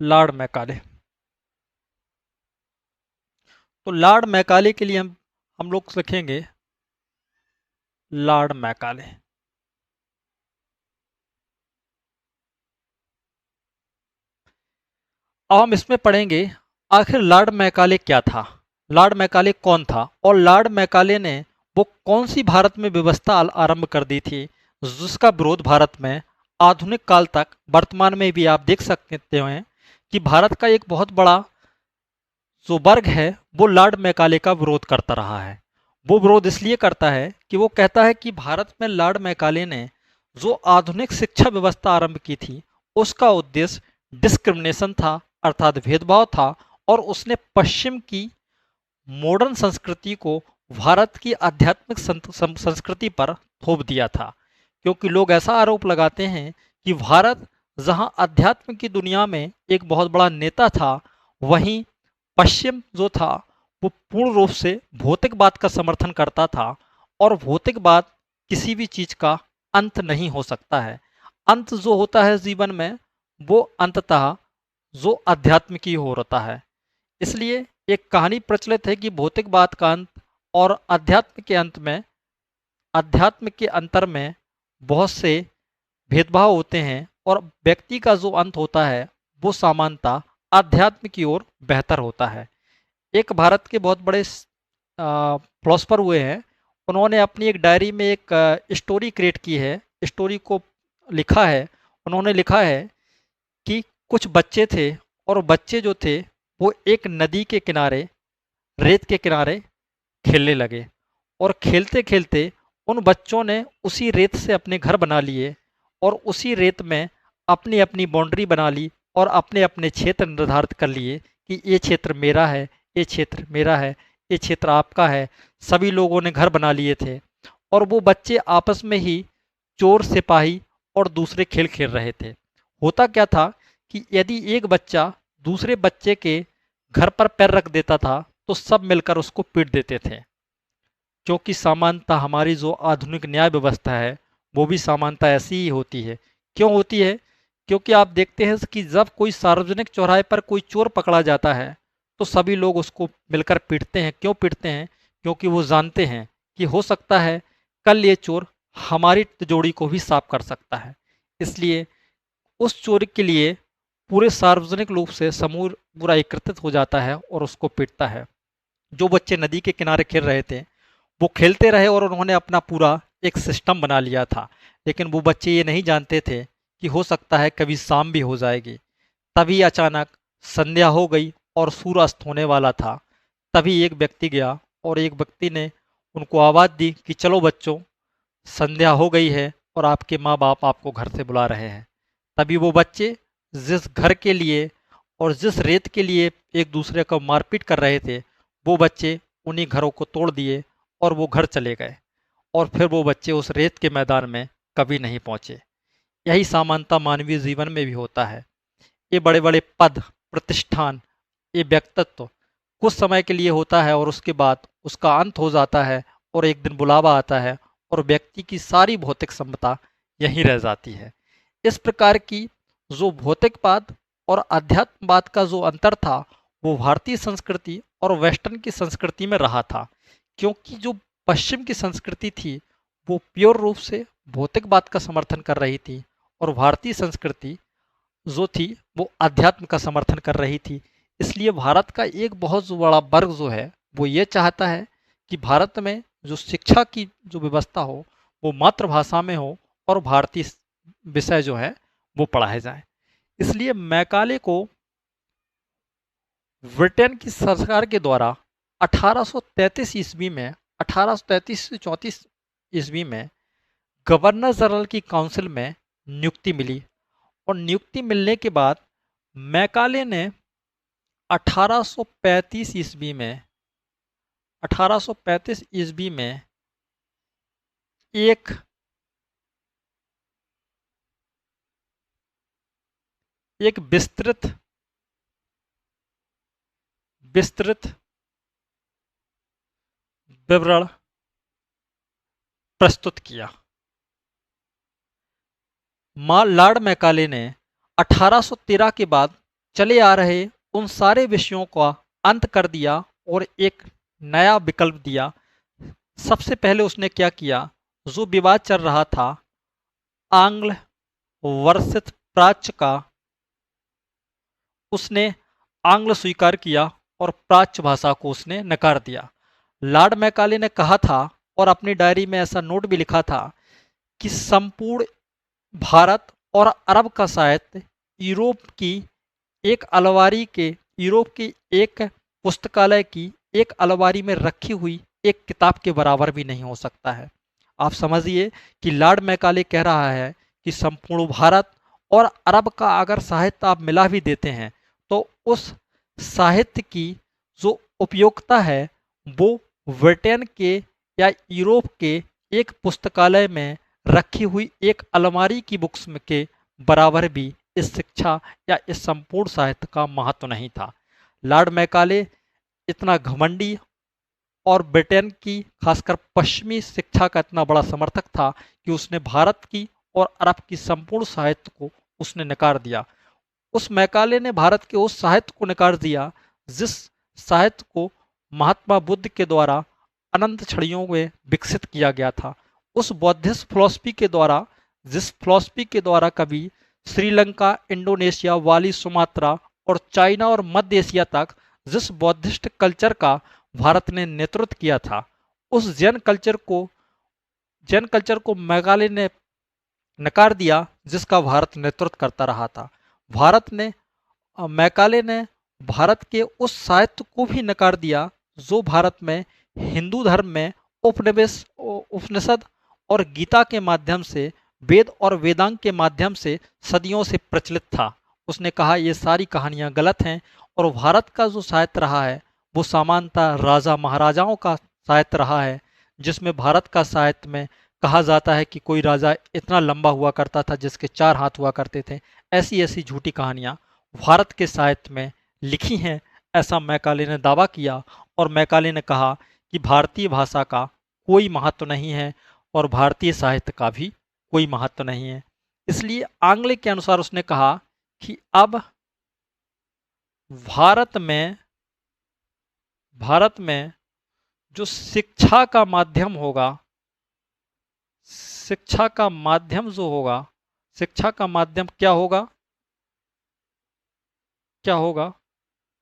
Lord Macaulay. तो लॉर्ड मैकाले के लिए हम लोग लिखेंगे लॉर्ड मैकाले। अब हम इसमें पढ़ेंगे आखिर लॉर्ड मैकाले क्या था, लॉर्ड मैकाले कौन था, और लॉर्ड मैकाले ने वो कौन सी भारत में व्यवस्था आरंभ कर दी थी जिसका विरोध भारत में आधुनिक काल तक वर्तमान में भी आप देख सकते हैं कि भारत का एक बहुत बड़ा जो वर्ग है वो लॉर्ड मैकाले का विरोध करता रहा है। वो विरोध इसलिए करता है कि वो कहता है कि भारत में लॉर्ड मैकाले ने जो आधुनिक शिक्षा व्यवस्था आरंभ की थी उसका उद्देश्य डिस्क्रिमिनेशन था, अर्थात भेदभाव था, और उसने पश्चिम की मॉडर्न संस्कृति को भारत की आध्यात्मिक संस्कृति पर थोप दिया था। क्योंकि लोग ऐसा आरोप लगाते हैं कि भारत जहां अध्यात्म की दुनिया में एक बहुत बड़ा नेता था, वहीं पश्चिम जो था वो पूर्ण रूप से भौतिकवाद का समर्थन करता था, और भौतिकवाद किसी भी चीज का अंत नहीं हो सकता है। अंत जो होता है जीवन में वो अंततः जो अध्यात्म की होता है। इसलिए एक कहानी प्रचलित है कि भौतिकवाद का अंत और अध्यात्म के अंत में, अध्यात्म के अंतर में बहुत से भेदभाव होते हैं, और व्यक्ति का जो अंत होता है वो सामान्यतः अध्यात्म की ओर बेहतर होता है। एक भारत के बहुत बड़े फिलोसफर हुए हैं, उन्होंने अपनी एक डायरी में एक स्टोरी क्रिएट की है, स्टोरी को लिखा है। उन्होंने लिखा है कि कुछ बच्चे थे, और बच्चे जो थे वो एक नदी के किनारे, रेत के किनारे खेलने लगे, और खेलते खेलते उन बच्चों ने उसी रेत से अपने घर बना लिए, और उसी रेत में अपनी अपनी बाउंड्री बना ली, और अपने अपने क्षेत्र निर्धारित कर लिए कि ये क्षेत्र मेरा है, ये क्षेत्र मेरा है, ये क्षेत्र आपका है। सभी लोगों ने घर बना लिए थे, और वो बच्चे आपस में ही चोर सिपाही और दूसरे खेल खेल रहे थे। होता क्या था कि यदि एक बच्चा दूसरे बच्चे के घर पर पैर रख देता था तो सब मिलकर उसको पीट देते थे। क्योंकि सामान्यतः हमारी जो आधुनिक न्याय व्यवस्था है वो भी सामान्यतः ऐसी ही होती है। क्यों होती है? क्योंकि आप देखते हैं कि जब कोई सार्वजनिक चौराहे पर कोई चोर पकड़ा जाता है तो सभी लोग उसको मिलकर पीटते हैं। क्यों पीटते हैं? क्योंकि वो जानते हैं कि हो सकता है कल ये चोर हमारी तिजोरी को भी साफ कर सकता है। इसलिए उस चोर के लिए पूरे सार्वजनिक रूप से समूह पूरा एकत्रित हो जाता है और उसको पीटता है। जो बच्चे नदी के किनारे खेल रहे थे वो खेलते रहे, और उन्होंने अपना पूरा एक सिस्टम बना लिया था। लेकिन वो बच्चे ये नहीं जानते थे कि हो सकता है कभी शाम भी हो जाएगी। तभी अचानक संध्या हो गई और सूर्य अस्त होने वाला था। तभी एक व्यक्ति गया और एक व्यक्ति ने उनको आवाज़ दी कि चलो बच्चों, संध्या हो गई है और आपके माँ बाप आपको घर से बुला रहे हैं। तभी वो बच्चे जिस घर के लिए और जिस रेत के लिए एक दूसरे को मारपीट कर रहे थे, वो बच्चे उन्हीं घरों को तोड़ दिए और वो घर चले गए, और फिर वो बच्चे उस रेत के मैदान में कभी नहीं पहुंचे। यही सामान्यता मानवीय जीवन में भी होता है। ये बड़े बड़े पद, प्रतिष्ठान, ये व्यक्तित्व कुछ समय के लिए होता है और उसके बाद उसका अंत हो जाता है, और एक दिन बुलावा आता है और व्यक्ति की सारी भौतिक क्षमता यहीं रह जाती है। इस प्रकार की जो भौतिकवाद और अध्यात्मवाद का जो अंतर था वो भारतीय संस्कृति और वेस्टर्न की संस्कृति में रहा था। क्योंकि जो पश्चिम की संस्कृति थी वो प्योर रूप से भौतिकवाद का समर्थन कर रही थी, और भारतीय संस्कृति जो थी वो अध्यात्म का समर्थन कर रही थी। इसलिए भारत का एक बहुत जो बड़ा वर्ग जो है वो ये चाहता है कि भारत में जो शिक्षा की जो व्यवस्था हो वो मातृभाषा में हो, और भारतीय विषय जो है वो पढ़ाए जाए। इसलिए मैकाले को ब्रिटेन की सरकार के द्वारा 1833 ईस्वी में, 1833 से 34 ईस्वी में गवर्नर जनरल की काउंसिल में नियुक्ति मिली, और नियुक्ति मिलने के बाद मैकाले ने 1835 ईस्वी में, 1835 ईस्वी में एक एक विस्तृत विस्तृत विवरण प्रस्तुत किया। लॉर्ड मैकाले ने 1813 के बाद चले आ रहे उन सारे विषयों का अंत कर दिया और एक नया विकल्प दिया। सबसे पहले उसने क्या किया, जो विवाद चल रहा था आंग्ल वर्षित प्राच्य का, उसने आंग्ल स्वीकार किया और प्राच्य भाषा को उसने नकार दिया। लॉर्ड मैकाले ने कहा था और अपनी डायरी में ऐसा नोट भी लिखा था कि संपूर्ण भारत और अरब का साहित्य यूरोप की एक पुस्तकालय की एक अलमारी में रखी हुई एक किताब के बराबर भी नहीं हो सकता है। आप समझिए कि लॉर्ड मैकाले कह रहा है कि संपूर्ण भारत और अरब का अगर साहित्य आप मिला भी देते हैं तो उस साहित्य की जो उपयोगिता है वो ब्रिटेन के या यूरोप के एक पुस्तकालय में रखी हुई एक अलमारी की बुक्स के बराबर भी इस शिक्षा या इस संपूर्ण साहित्य का महत्व नहीं था। लॉर्ड मैकाले इतना घमंडी और ब्रिटेन की खासकर पश्चिमी शिक्षा का इतना बड़ा समर्थक था कि उसने भारत की और अरब की संपूर्ण साहित्य को उसने नकार दिया। उस मैकाले ने भारत के उस साहित्य को नकार दिया जिस साहित्य को महात्मा बुद्ध के द्वारा अनंत छड़ियों में विकसित किया गया था। उस बौद्धिस्ट फिलॉसफी के द्वारा, जिस फिलॉसफी के द्वारा कभी श्रीलंका, इंडोनेशिया, वाली, सुमात्रा और चाइना और मध्य एशिया तक जिस बौद्धिस्ट कल्चर का भारत ने नेतृत्व किया था, उस जैन कल्चर को मैकाले ने नकार दिया जिसका भारत नेतृत्व करता रहा था। मैकाले ने भारत के उस साहित्य को भी नकार दिया जो भारत में हिंदू धर्म में उपनिषद और गीता के माध्यम से, वेद और वेदांग के माध्यम से सदियों से प्रचलित था। उसने कहा ये सारी कहानियां गलत हैं और भारत का जो साहित्य रहा है वो सामान्यतः राजा महाराजाओं का साहित्य रहा है, जिसमें भारत का साहित्य में कहा जाता है कि कोई राजा इतना लंबा हुआ करता था जिसके 4 हाथ हुआ करते थे। ऐसी ऐसी झूठी कहानियां भारत के साहित्य में लिखी हैं, ऐसा मैकाले ने दावा किया। और मैकाले ने कहा कि भारतीय भाषा का कोई महत्व नहीं है और भारतीय साहित्य का भी कोई महत्व नहीं है। इसलिए आंग्ले के अनुसार उसने कहा कि अब भारत में जो शिक्षा का माध्यम होगा, शिक्षा का माध्यम क्या होगा,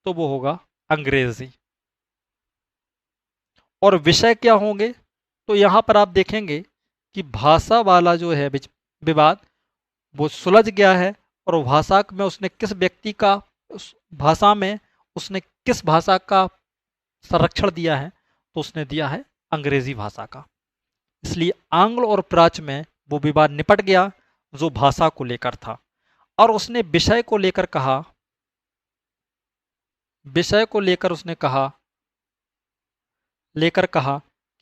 तो वो होगा अंग्रेजी। और विषय क्या होंगे, तो यहाँ पर आप देखेंगे कि भाषा वाला जो है विवाद वो सुलझ गया है और भाषा में उसने किस व्यक्ति का, उस भाषा में उसने किस भाषा का संरक्षण दिया है, तो उसने दिया है अंग्रेजी भाषा का। इसलिए आंग्ल और प्राच्य में वो विवाद निपट गया जो भाषा को लेकर था। और उसने विषय को लेकर उसने कहा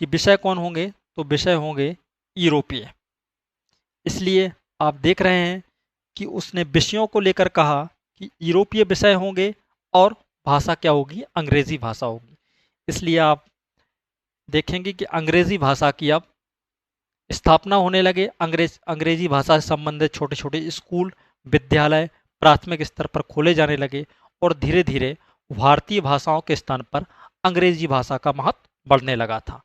कि विषय कौन होंगे, तो विषय होंगे यूरोपीय। इसलिए आप देख रहे हैं कि उसने विषयों को लेकर कहा कि यूरोपीय विषय होंगे और भाषा क्या होगी, अंग्रेजी भाषा होगी। इसलिए आप देखेंगे कि अंग्रेजी भाषा की अब स्थापना होने लगे। अंग्रेजी भाषा से संबंधित छोटे छोटे स्कूल, विद्यालय प्राथमिक स्तर पर खोले जाने लगे और धीरे धीरे भारतीय भाषाओं के स्थान पर अंग्रेजी भाषा का महत्व बढ़ने लगा था।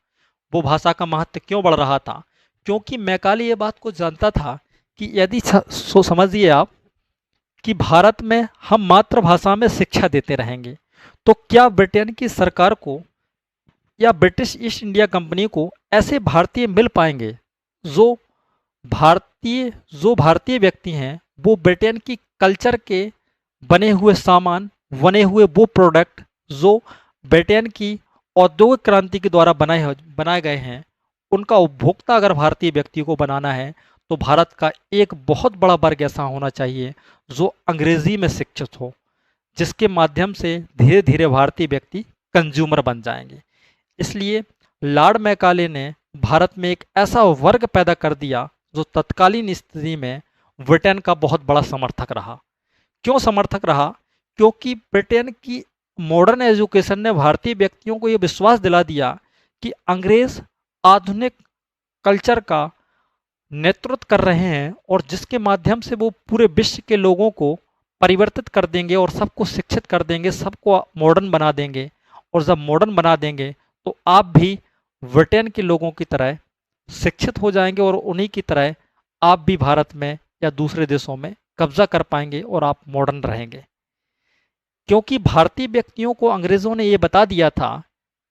वो भाषा का महत्व क्यों बढ़ रहा था, क्योंकि मैकाले ये बात को जानता था कि यदि समझिए आप कि भारत में हम मातृभाषा में शिक्षा देते रहेंगे तो क्या ब्रिटेन की सरकार को या ब्रिटिश ईस्ट इंडिया कंपनी को ऐसे भारतीय मिल पाएंगे जो भारतीय व्यक्ति हैं, वो ब्रिटेन की कल्चर के बने हुए सामान, बने हुए वो प्रोडक्ट जो ब्रिटेन की औद्योगिक क्रांति के द्वारा बनाए गए हैं, उनका उपभोक्ता अगर भारतीय व्यक्ति को बनाना है तो भारत का एक बहुत बड़ा वर्ग ऐसा होना चाहिए जो अंग्रेजी में शिक्षित हो, जिसके माध्यम से धीरे धीरे भारतीय व्यक्ति कंज्यूमर बन जाएंगे। इसलिए लॉर्ड मैकाले ने भारत में एक ऐसा वर्ग पैदा कर दिया जो तत्कालीन स्थिति में ब्रिटेन का बहुत बड़ा समर्थक रहा। क्यों समर्थक रहा, क्योंकि ब्रिटेन की मॉडर्न एजुकेशन ने भारतीय व्यक्तियों को ये विश्वास दिला दिया कि अंग्रेज आधुनिक कल्चर का नेतृत्व कर रहे हैं और जिसके माध्यम से वो पूरे विश्व के लोगों को परिवर्तित कर देंगे और सबको शिक्षित कर देंगे, सबको मॉडर्न बना देंगे। और जब मॉडर्न बना देंगे तो आप भी ब्रिटेन के लोगों की तरह शिक्षित हो जाएंगे और उन्हीं की तरह आप भी भारत में या दूसरे देशों में कब्जा कर पाएंगे और आप मॉडर्न रहेंगे। क्योंकि भारतीय व्यक्तियों को अंग्रेज़ों ने ये बता दिया था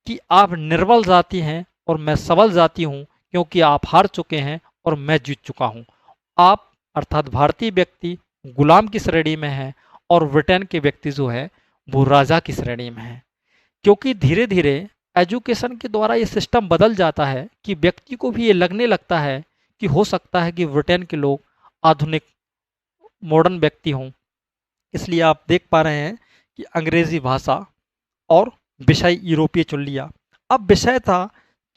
कि आप निर्बल जाति हैं और मैं सबल जाति हूँ, क्योंकि आप हार चुके हैं और मैं जीत चुका हूँ। आप अर्थात भारतीय व्यक्ति गुलाम की श्रेणी में है और ब्रिटेन के व्यक्ति जो है वो राजा की श्रेणी में है। क्योंकि धीरे धीरे एजुकेशन के द्वारा ये सिस्टम बदल जाता है कि व्यक्ति को भी ये लगने लगता है कि हो सकता है कि ब्रिटेन के लोग आधुनिक मॉडर्न व्यक्ति हों। इसलिए आप देख पा रहे हैं कि अंग्रेजी भाषा और विषय यूरोपीय चुन लिया। अब विषय था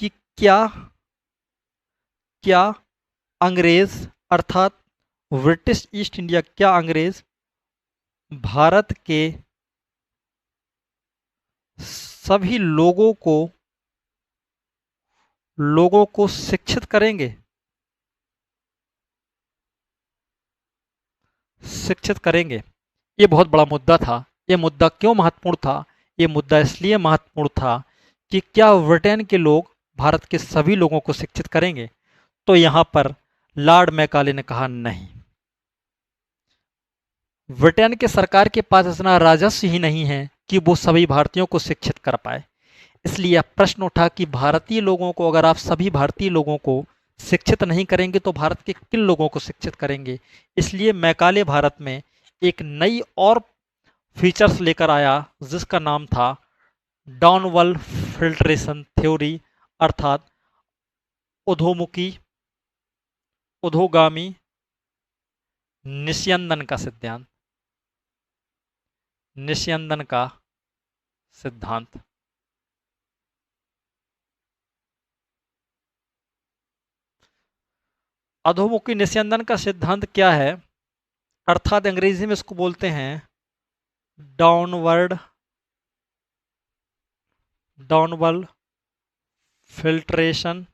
कि क्या क्या अंग्रेज अर्थात ब्रिटिश ईस्ट इंडिया, क्या अंग्रेज भारत के सभी लोगों को शिक्षित करेंगे, शिक्षित करेंगे। ये बहुत बड़ा मुद्दा था। ये मुद्दा क्यों महत्वपूर्ण था? ये मुद्दा इसलिए महत्वपूर्ण था कि क्या ब्रिटेन के लोग भारत के सभी लोगों को शिक्षित करेंगे? तो यहाँ पर लॉर्ड मैकाले ने कहा नहीं। ब्रिटेन के सरकार के पास इतना राजस्व ही नहीं है कि वो सभी भारतीयों को शिक्षित कर पाए। इसलिए अब प्रश्न उठा कि भारतीय लोगों को, अगर आप सभी भारतीय लोगों को शिक्षित नहीं करेंगे तो भारत के किन लोगों को शिक्षित करेंगे? इसलिए मैकाले भारत में एक नई और फीचर्स लेकर आया जिसका नाम था डाउनवल फिल्ट्रेशन थ्योरी, अर्थात उधोगामी निस्यंदन का सिद्धांत। निस्यंदन का सिद्धांत अधोमुखी निस्यंदन का सिद्धांत क्या है? अर्थात अंग्रेजी में इसको बोलते हैं डाउनवल फिल्ट्रेशन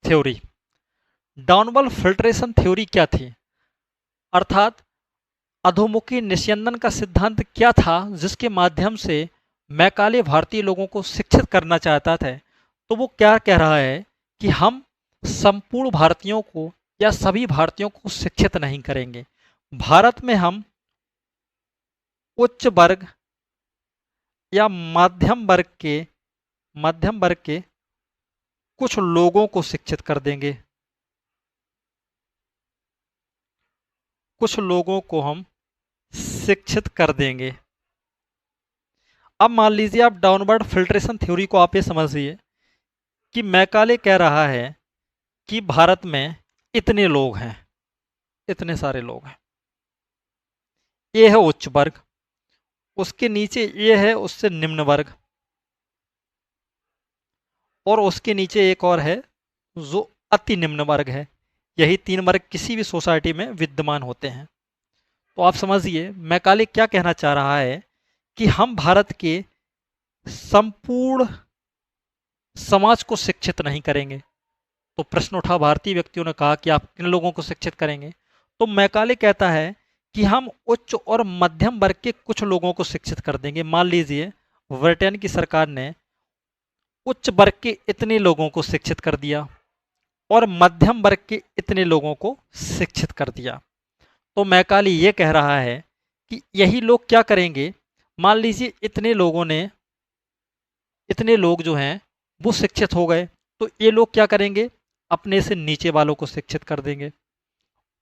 थ्योरी। डाउनवल फिल्ट्रेशन थ्योरी क्या थी? अर्थात अधोमुखी निस्यंदन का सिद्धांत क्या था जिसके माध्यम से मैकाले भारतीय लोगों को शिक्षित करना चाहता था? तो वो क्या कह रहा है कि हम संपूर्ण भारतीयों को या सभी भारतीयों को शिक्षित नहीं करेंगे। भारत में हम उच्च वर्ग या मध्यम वर्ग के कुछ लोगों को शिक्षित कर देंगे। कुछ लोगों को हम शिक्षित कर देंगे। अब मान लीजिए आप डाउनवर्ड फिल्ट्रेशन थ्योरी को आप ये समझिए कि मैकाले कह रहा है कि भारत में इतने लोग हैं, इतने सारे लोग हैं, ये है उच्च वर्ग, उसके नीचे ये है उससे निम्न वर्ग, और उसके नीचे एक और है जो अति निम्न वर्ग है। यही तीन वर्ग किसी भी सोसाइटी में विद्यमान होते हैं। तो आप समझिए मैकाले क्या कहना चाह रहा है कि हम भारत के संपूर्ण समाज को शिक्षित नहीं करेंगे। तो प्रश्न उठा, भारतीय व्यक्तियों ने कहा कि आप किन लोगों को शिक्षित करेंगे? तो मैकाले कहता है कि हम उच्च और मध्यम वर्ग के कुछ लोगों को शिक्षित कर देंगे। मान लीजिए ब्रिटेन की सरकार ने उच्च वर्ग के इतने लोगों को शिक्षित कर दिया और मध्यम वर्ग के इतने लोगों को शिक्षित कर दिया। तो मैकाले ये कह रहा है कि यही लोग क्या करेंगे? मान लीजिए इतने लोग जो हैं वो शिक्षित हो गए, तो ये लोग क्या करेंगे? अपने से नीचे वालों को शिक्षित कर देंगे।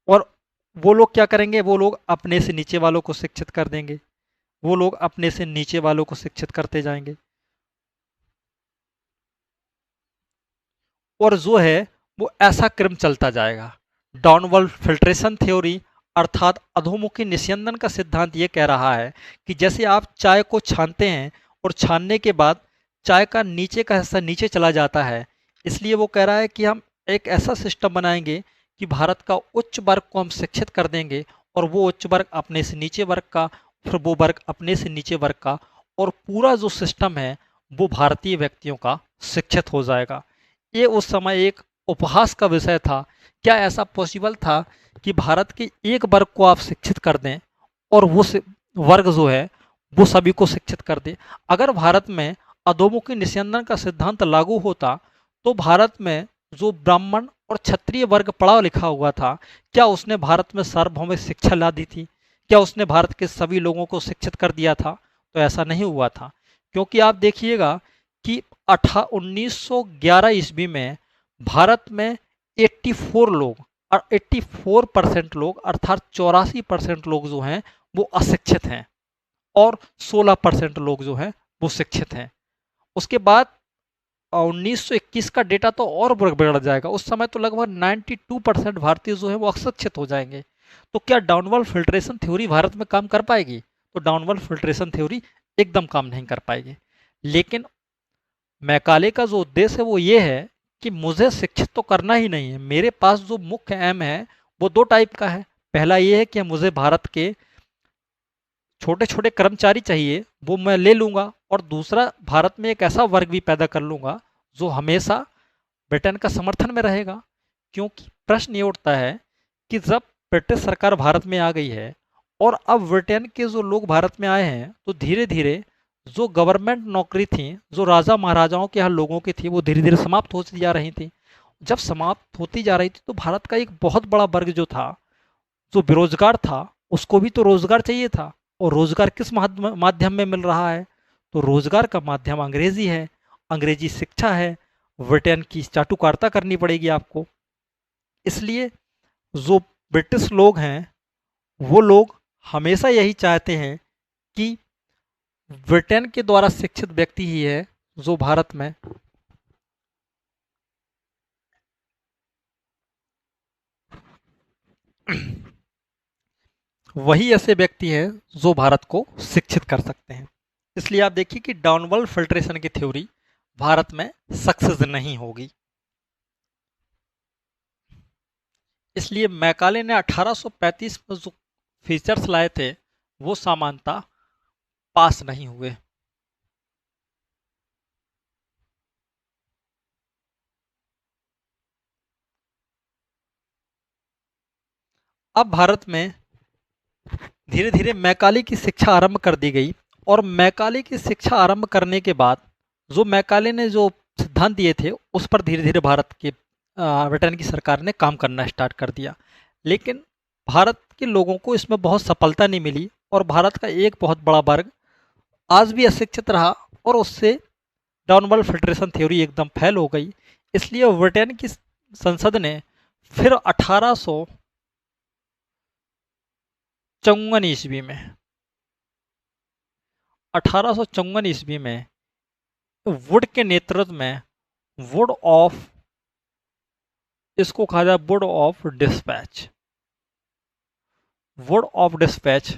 और वो लोग क्या करेंगे? वो लोग अपने से नीचे वालों को शिक्षित कर देंगे। वो लोग अपने से नीचे वालों को शिक्षित करते जाएंगे। और जो है वो ऐसा क्रम चलता जाएगा। डाउनवर्ड फिल्ट्रेशन थ्योरी अर्थात अधोमुखी निस्यंदन का सिद्धांत ये कह रहा है कि जैसे आप चाय को छानते हैं और छानने के बाद चाय का नीचे का हिस्सा नीचे चला जाता है, इसलिए वो कह रहा है कि हम एक ऐसा सिस्टम बनाएंगे कि भारत का उच्च वर्ग को हम शिक्षित कर देंगे और वो उच्च वर्ग अपने से नीचे वर्ग का, फिर वो वर्ग अपने से नीचे वर्ग का, और पूरा जो सिस्टम है वो भारतीय व्यक्तियों का शिक्षित हो जाएगा। ये उस समय एक उपहास का विषय था। क्या ऐसा पॉसिबल था कि भारत के एक वर्ग को आप शिक्षित कर दें और वो वर्ग जो है वो सभी को शिक्षित कर दे? अगर भारत में अधोमुखी निस्यंदन का सिद्धांत लागू होता तो भारत में जो ब्राह्मण और क्षत्रिय वर्ग पढ़ा लिखा हुआ था, क्या उसने भारत में सार्वभौमिक शिक्षा ला दी थी? क्या उसने भारत के सभी लोगों को शिक्षित कर दिया था? तो ऐसा नहीं हुआ था। क्योंकि आप देखिएगा कि 1911 ईस्वी में भारत में 84 लोग और 84% लोग अर्थात 84% लोग जो हैं वो अशिक्षित हैं और 16% लोग जो हैं वो शिक्षित हैं। उसके बाद 1921 का डेटा तो और बढ़ जाएगा। उस समय तो लगभग 92% भारतीय जो है वो अशिक्षित हो जाएंगे। तो क्या डाउनवर्ड फिल्ट्रेशन थ्योरी भारत में काम कर पाएगी? तो डाउनवर्ड फिल्ट्रेशन थ्योरी एकदम काम नहीं कर पाएगी। लेकिन मैकाले का जो उद्देश्य है वो ये है कि मुझे शिक्षित तो करना ही नहीं है। मेरे पास जो मुख्य एम है वो दो टाइप का है। पहला ये है कि मुझे भारत के छोटे छोटे कर्मचारी चाहिए, वो मैं ले लूँगा, और दूसरा भारत में एक ऐसा वर्ग भी पैदा कर लूँगा जो हमेशा ब्रिटेन का समर्थन में रहेगा। क्योंकि प्रश्न ये उठता है कि जब ब्रिटिश सरकार भारत में आ गई है और अब ब्रिटेन के जो लोग भारत में आए हैं तो धीरे धीरे जो गवर्नमेंट नौकरी थी जो राजा महाराजाओं के यहाँ लोगों की थी वो धीरे धीरे समाप्त होती जा रही थी। जब समाप्त होती जा रही थी तो भारत का एक बहुत बड़ा वर्ग जो था, जो बेरोजगार था, उसको भी तो रोजगार चाहिए था। और रोजगार किस माध्यम में मिल रहा है? तो रोजगार का माध्यम अंग्रेजी है, अंग्रेजी शिक्षा है। ब्रिटेन की चाटुकारिता करनी पड़ेगी आपको। इसलिए जो ब्रिटिश लोग हैं वो लोग हमेशा यही चाहते हैं कि ब्रिटेन के द्वारा शिक्षित व्यक्ति ही है जो भारत में वही ऐसे व्यक्ति हैं जो भारत को शिक्षित कर सकते हैं। इसलिए आप देखिए कि डाउनवर्ड फिल्ट्रेशन की थ्योरी भारत में सक्सेस नहीं होगी। इसलिए मैकाले ने 1835 में जो फीचर्स लाए थे वो सामान्यता पास नहीं हुए। अब भारत में धीरे धीरे मैकाले की शिक्षा आरंभ कर दी गई, और मैकाले की शिक्षा आरंभ करने के बाद जो मैकाले ने जो सिद्धांत दिए थे उस पर धीरे धीरे भारत के ब्रिटेन की सरकार ने काम करना स्टार्ट कर दिया। लेकिन भारत के लोगों को इसमें बहुत सफलता नहीं मिली और भारत का एक बहुत बड़ा वर्ग आज भी अशिक्षित रहा और उससे डाउनवर्ड फिल्ट्रेशन थ्योरी एकदम फेल हो गई। इसलिए ब्रिटेन की संसद ने फिर 1854 ईस्वी में 1854 ईस्वी में वुड के नेतृत्व में वुड ऑफ इसको कहा जाए would of dispatch would of dispatch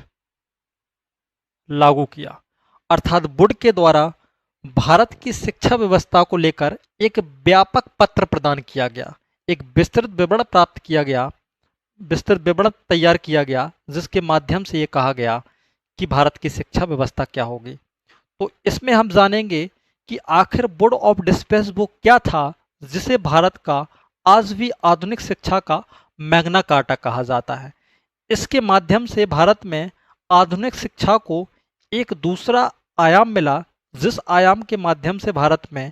लागू किया। अर्थात वुड के द्वारा भारत की शिक्षा व्यवस्था को लेकर एक व्यापक पत्र प्रदान किया गया, एक विस्तृत विवरण प्राप्त किया गया, विस्तृत विवरण तैयार किया गया जिसके माध्यम से ये कहा गया कि भारत की शिक्षा व्यवस्था क्या होगी। तो इसमें हम जानेंगे कि आखिर बोर्ड ऑफ डिस्पेंस वो क्या था जिसे भारत का आज भी आधुनिक शिक्षा का मैग्ना कार्टा कहा जाता है। इसके माध्यम से भारत में आधुनिक शिक्षा को एक दूसरा आयाम मिला, जिस आयाम के माध्यम से भारत में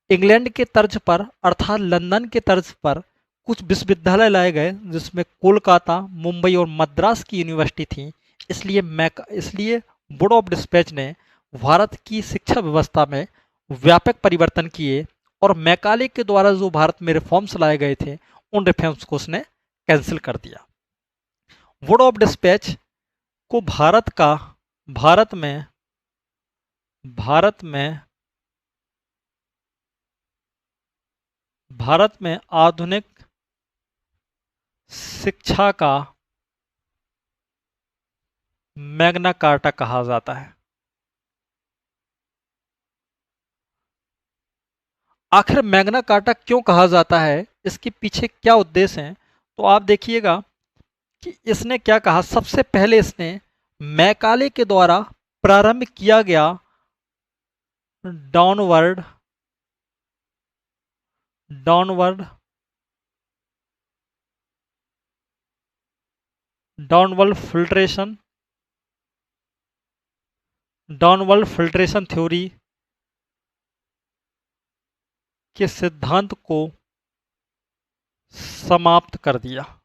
इंग्लैंड के तर्ज पर अर्थात लंदन के तर्ज पर कुछ विश्वविद्यालय लाए गए जिसमें कोलकाता, मुंबई और मद्रास की यूनिवर्सिटी थी। इसलिए बोर्ड ऑफ डिस्पैच ने भारत की शिक्षा व्यवस्था में व्यापक परिवर्तन किए और मैकाले के द्वारा जो भारत में रिफॉर्म्स लाए गए थे उन रिफॉर्म्स को उसने कैंसिल कर दिया। बोर्ड ऑफ डिस्पैच को भारत में आधुनिक शिक्षा का मैग्ना कार्टा कहा जाता है। आखिर मैग्ना कार्टा क्यों कहा जाता है, इसके पीछे क्या उद्देश्य हैं, तो आप देखिएगा कि इसने क्या कहा। सबसे पहले इसने मैकाले के द्वारा प्रारंभ किया गया downward downward downward filtration theory के सिद्धांत को समाप्त कर दिया।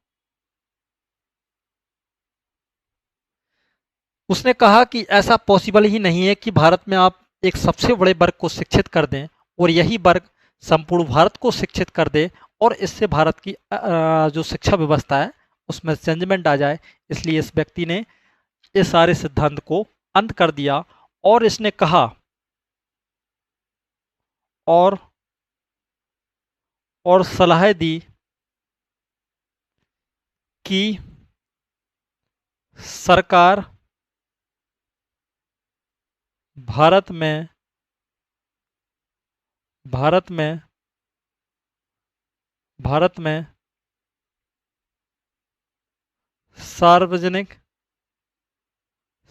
उसने कहा कि ऐसा पॉसिबल ही नहीं है कि भारत में आप एक सबसे बड़े वर्ग को शिक्षित कर दें और यही वर्ग संपूर्ण भारत को शिक्षित कर दे और इससे भारत की जो शिक्षा व्यवस्था है उसमें चेंजमेंट आ जाए। इसलिए इस व्यक्ति ने इस सारे सिद्धांत को अंत कर दिया और इसने कहा और सलाह दी कि सरकार भारत में भारत में भारत में सार्वजनिक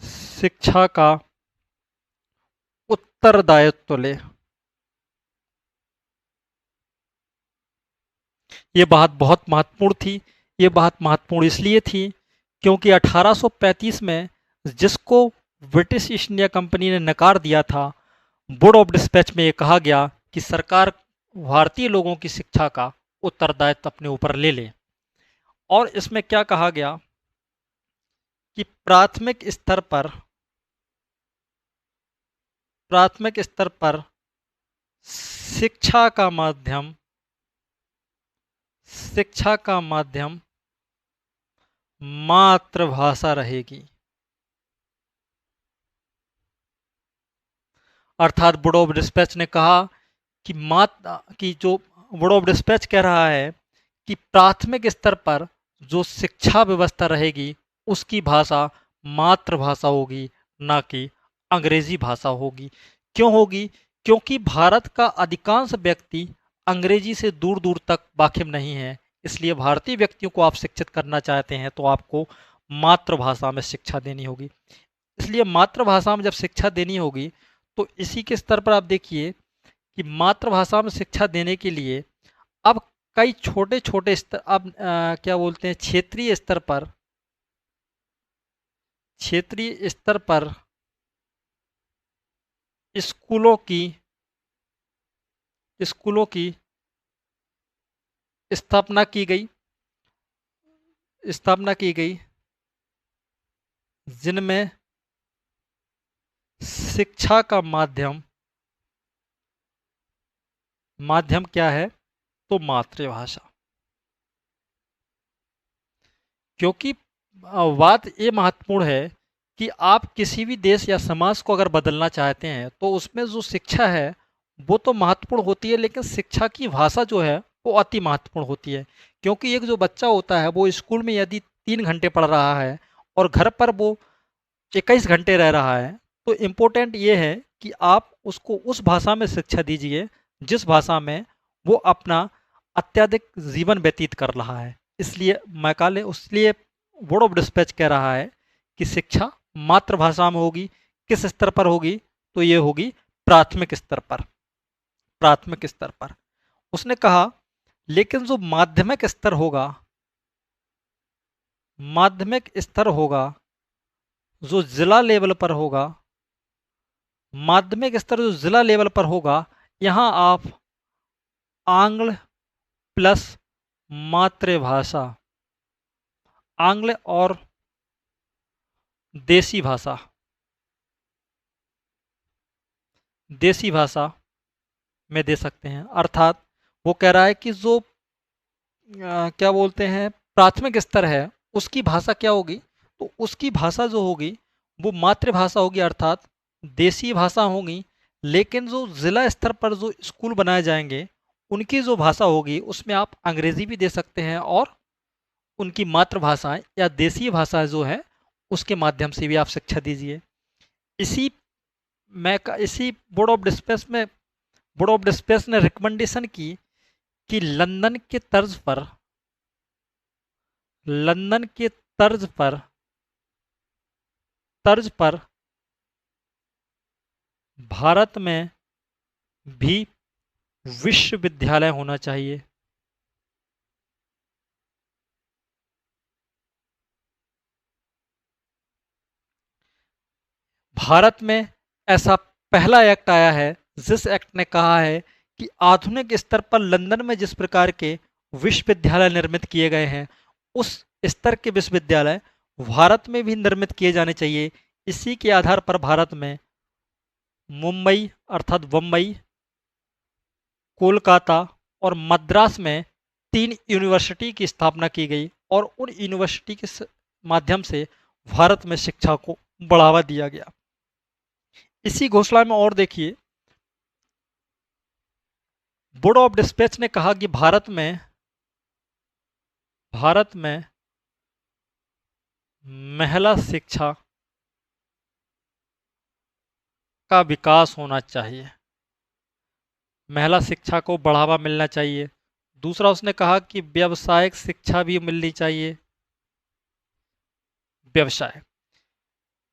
शिक्षा का उत्तरदायित्व ले। ये बात बहुत महत्वपूर्ण थी। ये बात महत्वपूर्ण इसलिए थी क्योंकि 1835 में जिसको ब्रिटिश ईस्ट इंडिया कंपनी ने नकार दिया था, बोर्ड ऑफ डिस्पैच में ये कहा गया कि सरकार भारतीय लोगों की शिक्षा का उत्तरदायित्व अपने ऊपर ले ले। और इसमें क्या कहा गया कि प्राथमिक स्तर पर शिक्षा का माध्यम मातृभाषा रहेगी। अर्थात बोर्ड ऑफ डिस्पैच ने कहा कि जो बोर्ड ऑफ डिस्पैच कह रहा है कि प्राथमिक स्तर पर जो शिक्षा व्यवस्था रहेगी उसकी भाषा मातृभाषा होगी, ना कि अंग्रेजी भाषा होगी। क्यों होगी? क्योंकि भारत का अधिकांश व्यक्ति अंग्रेजी से दूर दूर तक वाकिफ नहीं है। इसलिए भारतीय व्यक्तियों को आप शिक्षित करना चाहते हैं तो आपको मातृभाषा में शिक्षा देनी होगी। इसलिए मातृभाषा में जब शिक्षा देनी होगी तो इसी के स्तर पर आप देखिए कि मातृभाषा में शिक्षा देने के लिए अब कई छोटे छोटे स्तर, अब क्या बोलते हैं, क्षेत्रीय स्तर पर स्कूलों की स्थापना की गई जिनमें शिक्षा का माध्यम क्या है? तो मातृभाषा। क्योंकि बात ये महत्वपूर्ण है कि आप किसी भी देश या समाज को अगर बदलना चाहते हैं तो उसमें जो शिक्षा है वो तो महत्वपूर्ण होती है, लेकिन शिक्षा की भाषा जो है वो अति महत्वपूर्ण होती है। क्योंकि एक जो बच्चा होता है वो स्कूल में यदि 3 घंटे पढ़ रहा है और घर पर वो 21 घंटे रह रहा है तो इम्पोर्टेंट ये है कि आप उसको उस भाषा में शिक्षा दीजिए जिस भाषा में वो अपना अत्यधिक जीवन व्यतीत कर रहा है। इसलिए बोर्ड ऑफ डिस्पैच कह रहा है कि शिक्षा मातृभाषा में होगी। किस स्तर पर होगी? तो ये होगी प्राथमिक स्तर पर। उसने कहा लेकिन जो माध्यमिक स्तर होगा जो जिला लेवल पर होगा, माध्यमिक स्तर जो जिला लेवल पर होगा, यहाँ आप आंग्ल प्लस मातृभाषा, आंग्ल और देसी भाषा में दे सकते हैं। अर्थात वो कह रहा है कि जो क्या बोलते हैं प्राथमिक स्तर है उसकी भाषा क्या होगी? तो उसकी भाषा जो होगी वो मातृभाषा होगी, अर्थात देसी भाषा होगी। लेकिन जो जिला स्तर पर जो स्कूल बनाए जाएंगे उनकी जो भाषा होगी उसमें आप अंग्रेजी भी दे सकते हैं और उनकी मातृभाषाएं या देसी भाषा जो है उसके माध्यम से भी आप शिक्षा दीजिए। इसी बोर्ड ऑफ डिस्पैच ने रिकमेंडेशन की कि लंदन के तर्ज पर भारत में भी विश्वविद्यालय होना चाहिए। भारत में ऐसा पहला एक्ट आया है जिस एक्ट ने कहा है कि आधुनिक स्तर पर लंदन में जिस प्रकार के विश्वविद्यालय निर्मित किए गए हैं, उस स्तर के विश्वविद्यालय भारत में भी निर्मित किए जाने चाहिए। इसी के आधार पर भारत में मुंबई अर्थात बम्बई, कोलकाता और मद्रास में 3 यूनिवर्सिटी की स्थापना की गई और उन यूनिवर्सिटी के माध्यम से भारत में शिक्षा को बढ़ावा दिया गया। इसी घोषणा में और देखिए, बोर्ड ऑफ डिस्पैच ने कहा कि भारत में महिला शिक्षा का विकास होना चाहिए, महिला शिक्षा को बढ़ावा मिलना चाहिए। दूसरा उसने कहा कि व्यावसायिक शिक्षा भी मिलनी चाहिए। व्यवसाय,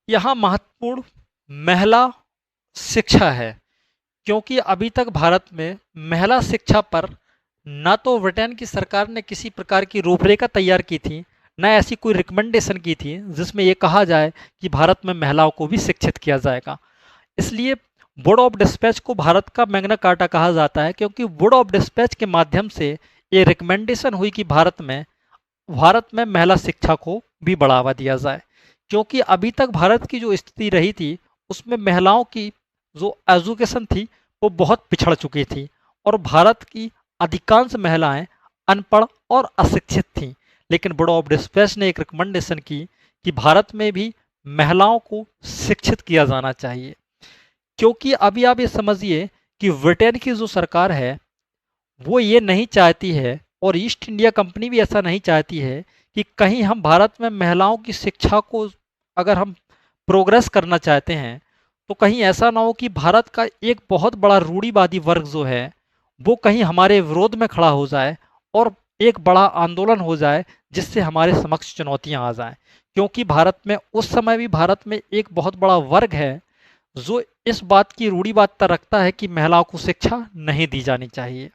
यहाँ महत्वपूर्ण महिला शिक्षा है, क्योंकि अभी तक भारत में महिला शिक्षा पर ना तो ब्रिटेन की सरकार ने किसी प्रकार की रूपरेखा तैयार की थी, न ऐसी कोई रिकमेंडेशन की थी जिसमें यह कहा जाए कि भारत में महिलाओं को भी शिक्षित किया जाएगा। इसलिए बोर्ड ऑफ डिस्पैच को भारत का मैग्ना कार्टा कहा जाता है, क्योंकि बोर्ड ऑफ डिस्पैच के माध्यम से ये रिकमेंडेशन हुई कि भारत में महिला शिक्षा को भी बढ़ावा दिया जाए। क्योंकि अभी तक भारत की जो स्थिति रही थी, उसमें महिलाओं की जो एजुकेशन थी वो बहुत पिछड़ चुकी थी और भारत की अधिकांश महिलाएं अनपढ़ और अशिक्षित थीं। लेकिन बोर्ड ऑफ डिस्पैच ने एक रिकमेंडेशन की कि भारत में भी महिलाओं को शिक्षित किया जाना चाहिए। क्योंकि अभी आप ये समझिए कि ब्रिटेन की जो सरकार है वो ये नहीं चाहती है और ईस्ट इंडिया कंपनी भी ऐसा नहीं चाहती है कि कहीं हम भारत में महिलाओं की शिक्षा को अगर हम प्रोग्रेस करना चाहते हैं तो कहीं ऐसा ना हो कि भारत का एक बहुत बड़ा रूढ़िवादी वर्ग जो है वो कहीं हमारे विरोध में खड़ा हो जाए और एक बड़ा आंदोलन हो जाए जिससे हमारे समक्ष चुनौतियां आ जाएं। क्योंकि भारत में उस समय भी भारत में एक बहुत बड़ा वर्ग है जो इस बात की रूढ़िवादिता रखता है कि महिलाओं को शिक्षा नहीं दी जानी चाहिए।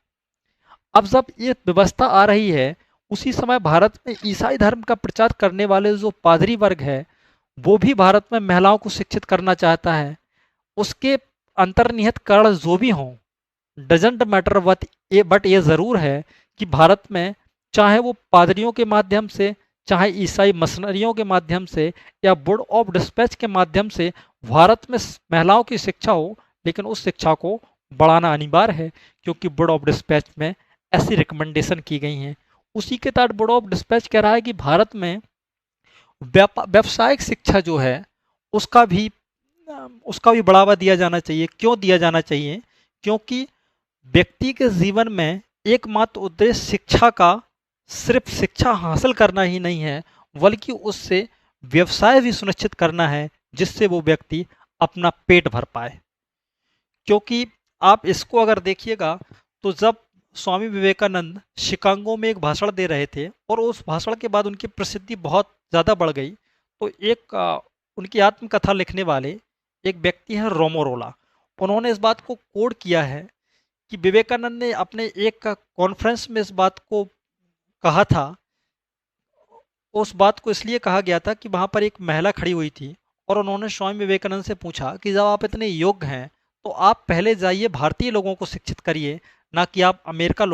अब जब ये व्यवस्था आ रही है, उसी समय भारत में ईसाई धर्म का प्रचार करने वाले जो पादरी वर्ग है वो भी भारत में महिलाओं को शिक्षित करना चाहता है। उसके अंतर्निहित कारण जो भी हों, डजेंट मैटर बट ये ज़रूर है कि भारत में चाहे वो पादरियों के माध्यम से, चाहे ईसाई मशीनरियों के माध्यम से या बोर्ड ऑफ डिस्पैच के माध्यम से भारत में महिलाओं की शिक्षा हो, लेकिन उस शिक्षा को बढ़ाना अनिवार्य है। क्योंकि बोर्ड ऑफ डिस्पैच में ऐसी रिकमेंडेशन की गई हैं। उसी के तहत बोर्ड ऑफ डिस्पैच कह रहा है कि भारत में व्यावसायिक शिक्षा जो है उसका भी उसका भी बढ़ावा दिया जाना चाहिए। क्यों दिया जाना चाहिए? क्योंकि व्यक्ति के जीवन में एकमात्र उद्देश्य शिक्षा का सिर्फ शिक्षा हासिल करना ही नहीं है, बल्कि उससे व्यवसाय भी सुनिश्चित करना है जिससे वो व्यक्ति अपना पेट भर पाए। क्योंकि आप इसको अगर देखिएगा तो जब स्वामी विवेकानंद शिकागो में एक भाषण दे रहे थे और उस भाषण के बाद उनकी प्रसिद्धि बहुत ज़्यादा बढ़ गई, तो उनकी आत्मकथा लिखने वाले एक व्यक्ति हैं रोमोरोला। उन्होंने इस बात को कोड किया है कि विवेकानंद ने अपने एक कॉन्फ्रेंस में इस बात को कहा था। उस बात को इसलिए कहा गया था कि वहाँ पर एक महिला खड़ी हुई थी और उन्होंने स्वामी विवेकानंद से पूछा कि जब आप इतने योग्य हैं तो आप पहले जाइए भारतीय लोगों को शिक्षित करिए, ना कि आप अमेरिकन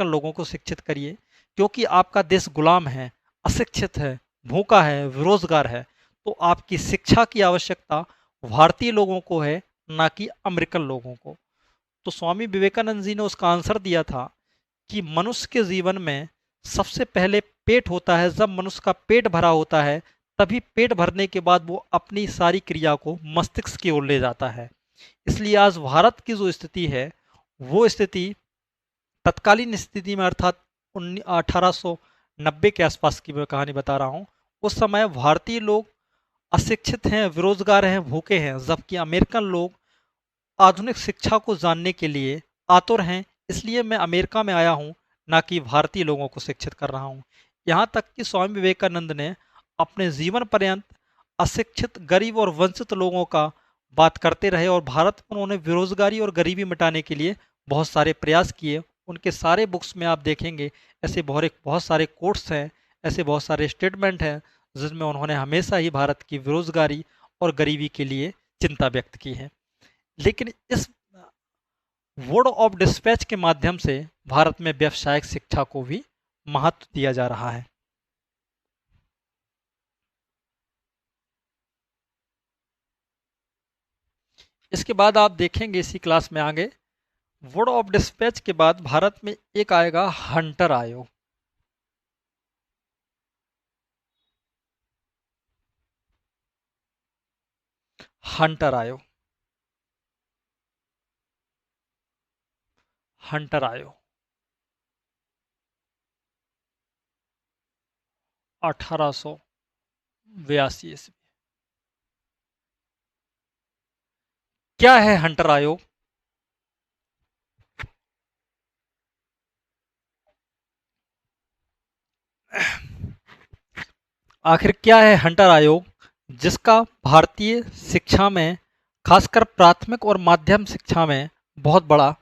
लोगों को शिक्षित करिए। क्योंकि आपका देश गुलाम है, अशिक्षित है, भूखा है, बेरोजगार है। तो आपकी शिक्षा की आवश्यकता भारतीय लोगों को है, ना कि अमेरिकन लोगों को। तो स्वामी विवेकानंद जी ने उसका आंसर दिया था कि मनुष्य के जीवन में सबसे पहले पेट होता है। जब मनुष्य का पेट भरा होता है तभी पेट भरने के बाद वो अपनी सारी क्रिया को मस्तिष्क की ओर ले जाता है। इसलिए आज भारत की जो स्थिति है वो स्थिति तत्कालीन स्थिति में अर्थात 1890 के आसपास की मैं कहानी बता रहा हूँ। उस समय भारतीय लोग अशिक्षित हैं, बेरोजगार हैं, भूखे हैं, जबकि अमेरिकन लोग आधुनिक शिक्षा को जानने के लिए आतुर हैं। इसलिए मैं अमेरिका में आया हूँ, ना कि भारतीय लोगों को शिक्षित कर रहा हूँ। यहाँ तक कि स्वामी विवेकानंद ने अपने जीवन पर्यंत अशिक्षित, गरीब और वंचित लोगों का बात करते रहे और भारत में उन्होंने बेरोजगारी और गरीबी मिटाने के लिए बहुत सारे प्रयास किए। उनके सारे बुक्स में आप देखेंगे ऐसे बहुत बहुत सारे कोट्स हैं, ऐसे बहुत सारे स्टेटमेंट हैं जिसमें उन्होंने हमेशा ही भारत की बेरोजगारी और गरीबी के लिए चिंता व्यक्त की है। लेकिन इस वर्ड ऑफ डिस्पैच के माध्यम से भारत में व्यावसायिक शिक्षा को भी महत्व दिया जा रहा है। इसके बाद आप देखेंगे इसी क्लास में आगे वर्ड ऑफ डिस्पैच के बाद भारत में एक आएगा हंटर आयोग। हंटर आयोग, हंटर आयोग 1882 ईस्वी। क्या है हंटर आयोग? आखिर क्या है हंटर आयोग, जिसका भारतीय शिक्षा में खासकर प्राथमिक और माध्यम शिक्षा में बहुत बड़ा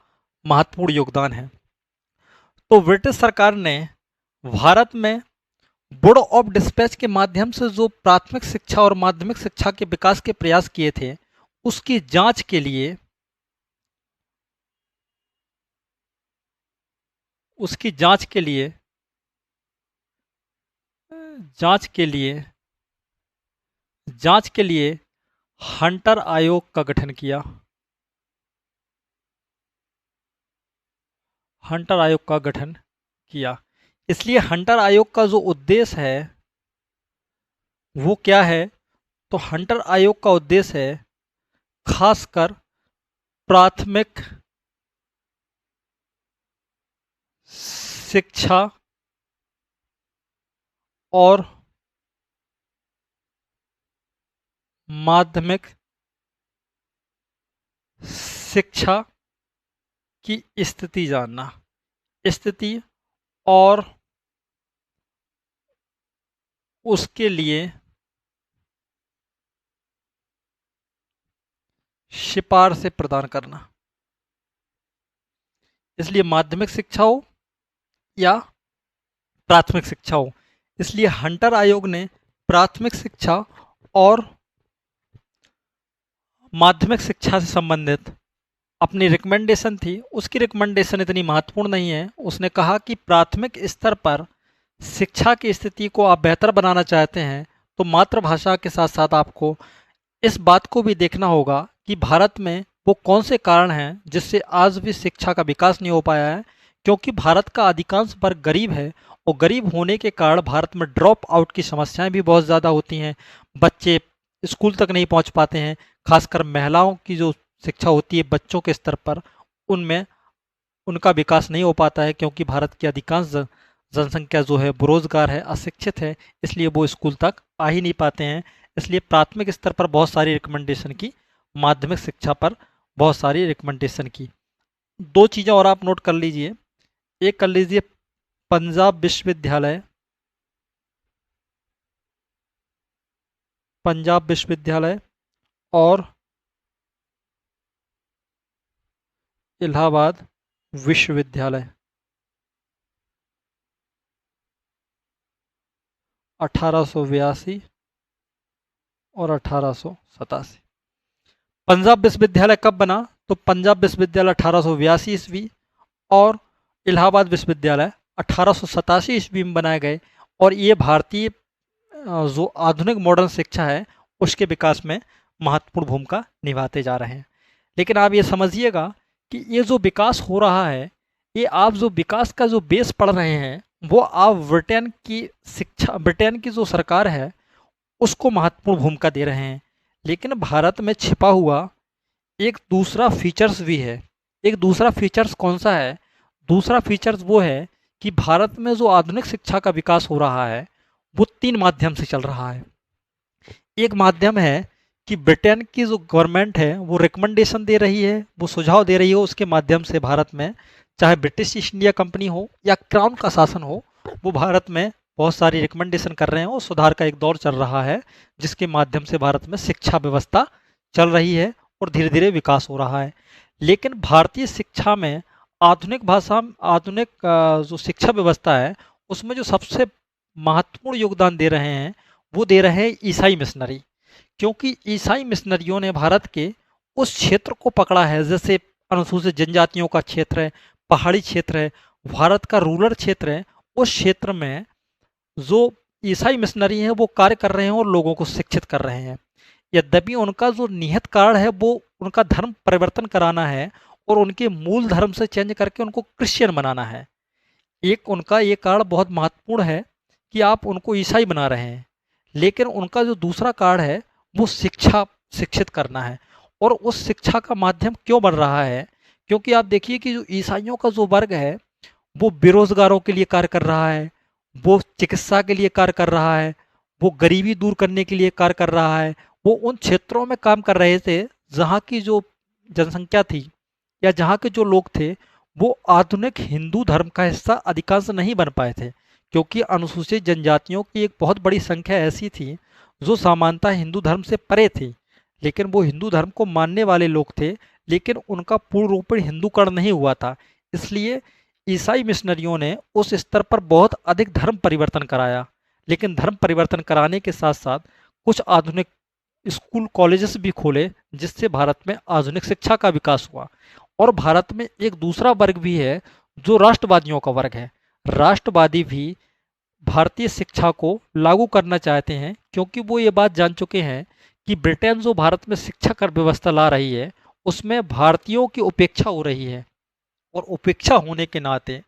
महत्वपूर्ण योगदान है। तो ब्रिटिश सरकार ने भारत में बोर्ड ऑफ डिस्पैच के माध्यम से जो प्राथमिक शिक्षा और माध्यमिक शिक्षा के विकास के प्रयास किए थे उसकी जांच के लिए, उसकी जांच के लिए जांच के लिए जांच के लिए हंटर आयोग का गठन किया। हंटर आयोग का गठन किया। इसलिए हंटर आयोग का जो उद्देश्य है वो क्या है? तो हंटर आयोग का उद्देश्य है खासकर प्राथमिक शिक्षा और माध्यमिक शिक्षा की स्थिति जानना, स्थिति और उसके लिए सिफारिशें प्रदान करना। इसलिए माध्यमिक शिक्षा हो या प्राथमिक शिक्षा हो, इसलिए हंटर आयोग ने प्राथमिक शिक्षा और माध्यमिक शिक्षा से संबंधित अपनी रिकमेंडेशन थी, उसकी रिकमेंडेशन इतनी महत्वपूर्ण नहीं है। उसने कहा कि प्राथमिक स्तर पर शिक्षा की स्थिति को आप बेहतर बनाना चाहते हैं तो मातृभाषा के साथ साथ आपको इस बात को भी देखना होगा कि भारत में वो कौन से कारण हैं जिससे आज भी शिक्षा का विकास नहीं हो पाया है। क्योंकि भारत का अधिकांश वर्ग गरीब है और गरीब होने के कारण भारत में ड्रॉप आउट की समस्याएं भी बहुत ज़्यादा होती हैं। बच्चे स्कूल तक नहीं पहुंच पाते हैं। खासकर महिलाओं की जो शिक्षा होती है बच्चों के स्तर पर, उनमें उनका विकास नहीं हो पाता है क्योंकि भारत की अधिकांश जनसंख्या जो है बेरोजगार है, अशिक्षित है, इसलिए वो स्कूल तक आ ही नहीं पाते हैं। इसलिए प्राथमिक स्तर पर बहुत सारी रिकमेंडेशन की, माध्यमिक शिक्षा पर बहुत सारी रिकमेंडेशन की। दो चीज़ें और आप नोट कर लीजिए। एक कर लीजिए पंजाब विश्वविद्यालय, पंजाब विश्वविद्यालय और इलाहाबाद विश्वविद्यालय 1882 और 1887। पंजाब विश्वविद्यालय कब बना? तो पंजाब विश्वविद्यालय 1882 ईस्वी और इलाहाबाद विश्वविद्यालय 1887 ईस्वी में बनाए गए। और ये भारतीय जो आधुनिक मॉडर्न शिक्षा है उसके विकास में महत्वपूर्ण भूमिका निभाते जा रहे हैं। लेकिन आप ये समझिएगा कि ये जो विकास हो रहा है, ये आप जो विकास का जो बेस पढ़ रहे हैं वो आप ब्रिटेन की शिक्षा, ब्रिटेन की जो सरकार है उसको महत्वपूर्ण भूमिका दे रहे हैं। लेकिन भारत में छिपा हुआ एक दूसरा फीचर्स भी है। एक दूसरा फीचर्स कौन सा है? दूसरा फीचर्स वो है कि भारत में जो आधुनिक शिक्षा का विकास हो रहा है वो तीन माध्यम से चल रहा है। एक माध्यम है कि ब्रिटेन की जो गवर्नमेंट है वो रिकमेंडेशन दे रही है, वो सुझाव दे रही है, उसके माध्यम से भारत में चाहे ब्रिटिश ईस्ट इंडिया कंपनी हो या क्राउन का शासन हो, वो भारत में बहुत सारी रिकमेंडेशन कर रहे हैं और सुधार का एक दौर चल रहा है जिसके माध्यम से भारत में शिक्षा व्यवस्था चल रही है और धीरे धीरे विकास हो रहा है। लेकिन भारतीय शिक्षा में आधुनिक जो शिक्षा व्यवस्था है उसमें जो सबसे महत्वपूर्ण योगदान दे रहे हैं वो दे रहे हैं ईसाई मिशनरी। क्योंकि ईसाई मिशनरियों ने भारत के उस क्षेत्र को पकड़ा है, जैसे अनुसूचित जनजातियों का क्षेत्र है, पहाड़ी क्षेत्र है, भारत का रूरल क्षेत्र है, उस क्षेत्र में जो ईसाई मिशनरी हैं वो कार्य कर रहे हैं और लोगों को शिक्षित कर रहे हैं। यद्यपि उनका जो निहित कारण है वो उनका धर्म परिवर्तन कराना है और उनके मूल धर्म से चेंज करके उनको क्रिश्चियन बनाना है। एक उनका ये कारण बहुत महत्वपूर्ण है कि आप उनको ईसाई बना रहे हैं, लेकिन उनका जो दूसरा कारण है वो शिक्षित करना है। और उस शिक्षा का माध्यम क्यों बन रहा है? क्योंकि आप देखिए कि जो ईसाइयों का जो वर्ग है वो बेरोजगारों के लिए कार्य कर रहा है, वो चिकित्सा के लिए कार्य कर रहा है, वो गरीबी दूर करने के लिए कार्य कर रहा है। वो उन क्षेत्रों में काम कर रहे थे जहाँ की जो जनसंख्या थी या जहाँ के जो लोग थे वो आधुनिक हिंदू धर्म का हिस्सा अधिकांश नहीं बन पाए थे। क्योंकि अनुसूचित जनजातियों की एक बहुत बड़ी संख्या ऐसी थी जो सामान्यतः हिंदू धर्म से परे थी, लेकिन वो हिंदू धर्म को मानने वाले लोग थे, लेकिन उनका पूर्ण रूप में हिंदूकरण नहीं हुआ था। इसलिए ईसाई मिशनरियों ने उस स्तर पर बहुत अधिक धर्म परिवर्तन कराया। लेकिन धर्म परिवर्तन कराने के साथ साथ कुछ आधुनिक स्कूल कॉलेजेस भी खोले, जिससे भारत में आधुनिक शिक्षा का विकास हुआ। और भारत में एक दूसरा वर्ग भी है जो राष्ट्रवादियों का वर्ग है। राष्ट्रवादी भी भारतीय शिक्षा को लागू करना चाहते हैं, क्योंकि वो ये बात जान चुके हैं कि ब्रिटेन जो भारत में शिक्षा कर व्यवस्था ला रही है उसमें भारतीयों की उपेक्षा हो रही है। और उपेक्षा होने के नाते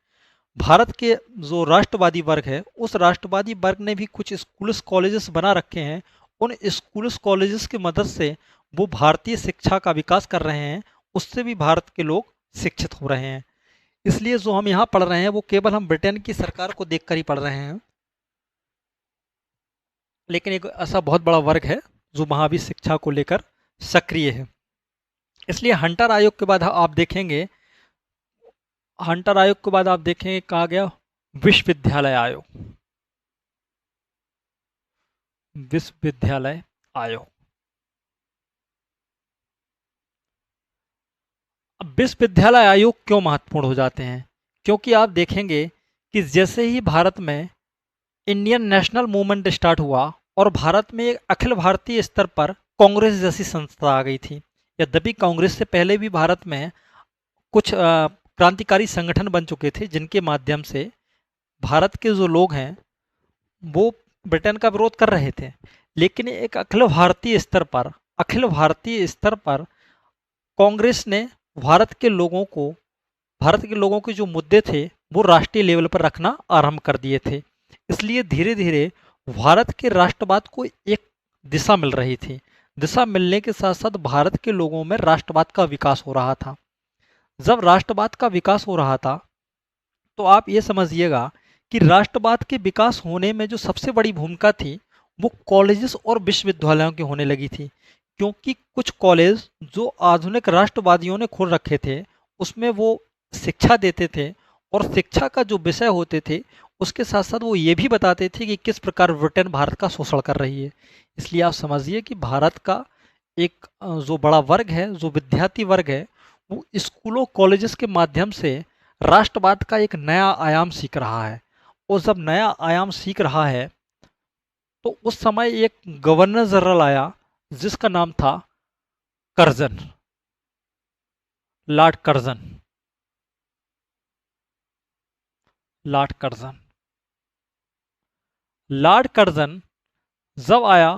भारत के जो राष्ट्रवादी वर्ग है उस राष्ट्रवादी वर्ग ने भी कुछ स्कूल्स कॉलेजेस बना रखे हैं। उन स्कूल्स कॉलेजेस की मदद से वो भारतीय शिक्षा का विकास कर रहे हैं, उससे भी भारत के लोग शिक्षित हो रहे हैं। इसलिए जो हम यहाँ पढ़ रहे हैं वो केवल हम ब्रिटेन की सरकार को देखकर ही पढ़ रहे हैं, लेकिन एक ऐसा बहुत बड़ा वर्ग है जो वहाँ भी शिक्षा को लेकर सक्रिय है। इसलिए हंटर आयोग के बाद आप देखेंगे कहा गया विश्वविद्यालय आयोग। विश्वविद्यालय आयोग, अब विश्वविद्यालय आयोग क्यों महत्वपूर्ण हो जाते हैं? क्योंकि आप देखेंगे कि जैसे ही भारत में इंडियन नेशनल मूवमेंट स्टार्ट हुआ और भारत में एक अखिल भारतीय स्तर पर कांग्रेस जैसी संस्था आ गई थी। यद्यपि कांग्रेस से पहले भी भारत में कुछ क्रांतिकारी संगठन बन चुके थे जिनके माध्यम से भारत के जो लोग हैं वो ब्रिटेन का विरोध कर रहे थे। लेकिन एक अखिल भारतीय स्तर पर कांग्रेस ने भारत के लोगों के जो मुद्दे थे वो राष्ट्रीय लेवल पर रखना आरंभ कर दिए थे। इसलिए धीरे धीरे भारत के राष्ट्रवाद को एक दिशा मिल रही थी। दिशा मिलने के साथ साथ भारत के लोगों में राष्ट्रवाद का विकास हो रहा था। जब राष्ट्रवाद का विकास हो रहा था तो आप ये समझिएगा कि राष्ट्रवाद के विकास होने में जो सबसे बड़ी भूमिका थी वो कॉलेजेस और विश्वविद्यालयों की होने लगी थी। क्योंकि कुछ कॉलेज जो आधुनिक राष्ट्रवादियों ने खोल रखे थे उसमें वो शिक्षा देते थे और शिक्षा का जो विषय होते थे उसके साथ साथ वो ये भी बताते थे कि किस प्रकार ब्रिटेन भारत का शोषण कर रही है। इसलिए आप समझिए कि भारत का एक जो बड़ा वर्ग है, जो विद्यार्थी वर्ग है, वो स्कूलों कॉलेजेस के माध्यम से राष्ट्रवाद का एक नया आयाम सीख रहा है। और जब नया आयाम सीख रहा है तो उस समय एक गवर्नर जनरल आया जिसका नाम था Curzon, Lord Curzon. Lord Curzon जब आया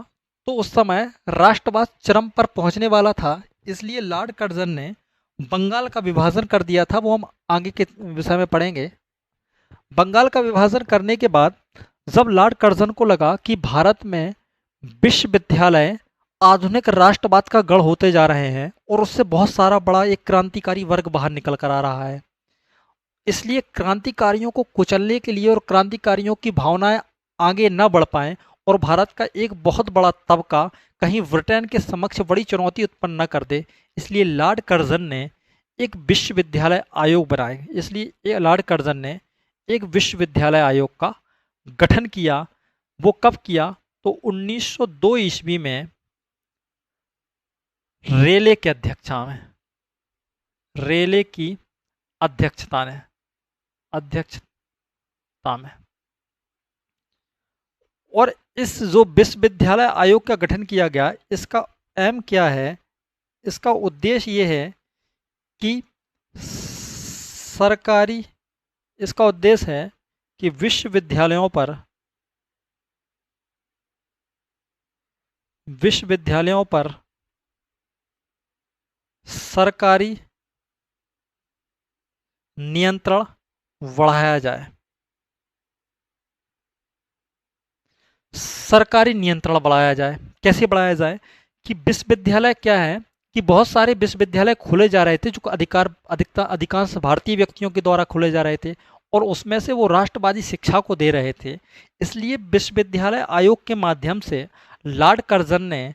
तो उस समय राष्ट्रवाद चरम पर पहुंचने वाला था। इसलिए लॉर्ड कर्जन ने बंगाल का विभाजन कर दिया था, वो हम आगे के विषय में पढ़ेंगे। बंगाल का विभाजन करने के बाद जब लॉर्ड कर्जन को लगा कि भारत में विश्वविद्यालय आधुनिक राष्ट्रवाद का गढ़ होते जा रहे हैं और उससे बहुत सारा बड़ा एक क्रांतिकारी वर्ग बाहर निकल कर आ रहा है, इसलिए क्रांतिकारियों को कुचलने के लिए और क्रांतिकारियों की भावनाएं आगे न बढ़ पाएं और भारत का एक बहुत बड़ा तबका कहीं ब्रिटेन के समक्ष बड़ी चुनौती उत्पन्न न कर दे, इसलिए लॉर्ड कर्जन ने एक विश्वविद्यालय आयोग बनाए। इसलिए लॉर्ड कर्जन ने एक विश्वविद्यालय आयोग का गठन किया। वो कब किया? तो 1902 ईस्वी में रेले की अध्यक्षता में, रेले की अध्यक्षता में। और इस जो विश्वविद्यालय आयोग का गठन किया गया, इसका एम क्या है, इसका उद्देश्य ये है कि सरकारी, इसका उद्देश्य है कि विश्वविद्यालयों पर सरकारी नियंत्रण बढ़ाया जाए। सरकारी नियंत्रण बढ़ाया जाए, कैसे बढ़ाया जाए कि विश्वविद्यालय क्या है कि बहुत सारे विश्वविद्यालय खोले जा रहे थे जो अधिकांश भारतीय व्यक्तियों के द्वारा खोले जा रहे थे, और उसमें से वो राष्ट्रवादी शिक्षा को दे रहे थे। इसलिए विश्वविद्यालय आयोग के माध्यम से लॉर्ड कर्जन ने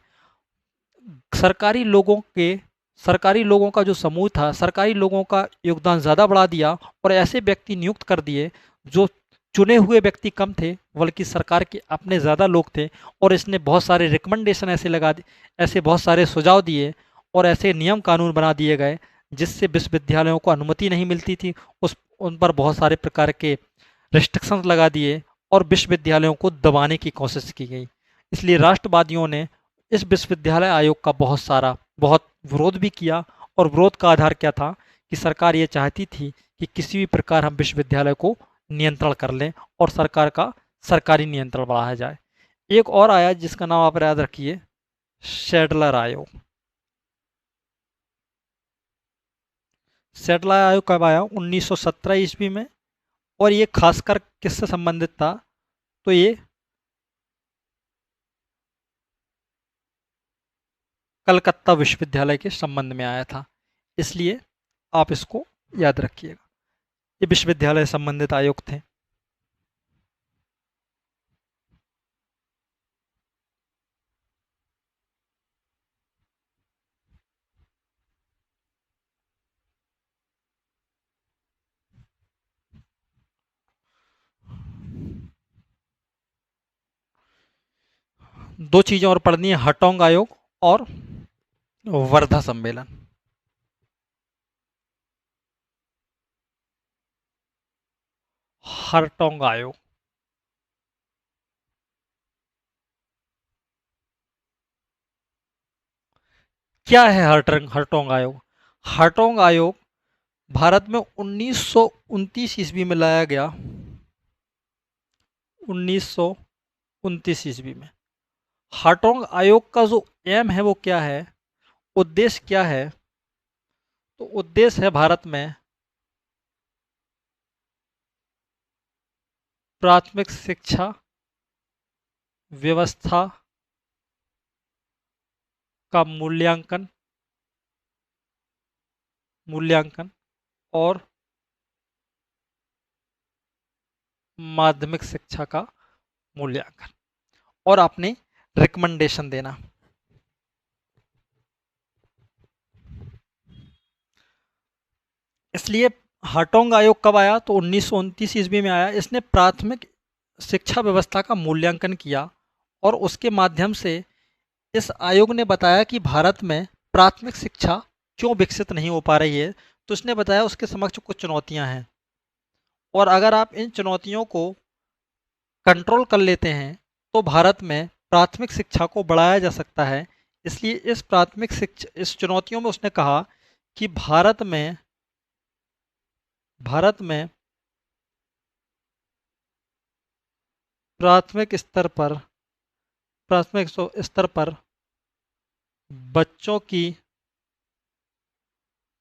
सरकारी लोगों के सरकारी लोगों का जो समूह था, सरकारी लोगों का योगदान ज़्यादा बढ़ा दिया और ऐसे व्यक्ति नियुक्त कर दिए जो चुने हुए व्यक्ति कम थे बल्कि सरकार के अपने ज़्यादा लोग थे। और इसने बहुत सारे रिकमेंडेशन ऐसे बहुत सारे सुझाव दिए और ऐसे नियम कानून बना दिए गए जिससे विश्वविद्यालयों को अनुमति नहीं मिलती थी, उन पर बहुत सारे प्रकार के रिस्ट्रिक्शंस लगा दिए और विश्वविद्यालयों को दबाने की कोशिश की गई। इसलिए राष्ट्रवादियों ने इस विश्वविद्यालय आयोग का बहुत विरोध भी किया। और विरोध का आधार क्या था कि सरकार ये चाहती थी कि किसी भी प्रकार हम विश्वविद्यालय को नियंत्रण कर लें और सरकार का सरकारी नियंत्रण बढ़ाया जाए। एक और आया जिसका नाम आप याद रखिए, सैडलर आयोग। सैडलर आयोग कब आया? 1917 ईस्वी में। और ये खासकर किससे संबंधित था? तो ये कलकत्ता विश्वविद्यालय के संबंध में आया था, इसलिए आप इसको याद रखिएगा। ये विश्वविद्यालय संबंधित आयोग थे। दो चीजें और पढ़नी है, हटोंग आयोग और वर्धा सम्मेलन। हरटोंग आयोग क्या है? हरटोंग आयोग, हरटोंग आयोग भारत में 1929 ईस्वी में लाया गया। 1929 ईस्वी में हार्टोंग आयोग का जो एम है वो क्या है, उद्देश्य क्या है? तो उद्देश्य है भारत में प्राथमिक शिक्षा व्यवस्था का मूल्यांकन और माध्यमिक शिक्षा का मूल्यांकन, और आपने रिकमेंडेशन देना। इसलिए हार्टोंग आयोग कब आया? तो 1929 ईस्वी में आया। इसने प्राथमिक शिक्षा व्यवस्था का मूल्यांकन किया और उसके माध्यम से इस आयोग ने बताया कि भारत में प्राथमिक शिक्षा क्यों विकसित नहीं हो पा रही है। तो इसने बताया उसके समक्ष कुछ चुनौतियां हैं, और अगर आप इन चुनौतियों को कंट्रोल कर लेते हैं तो भारत में प्राथमिक शिक्षा को बढ़ाया जा सकता है। इसलिए इस चुनौतियों में उसने कहा कि भारत में प्राथमिक स्तर पर बच्चों की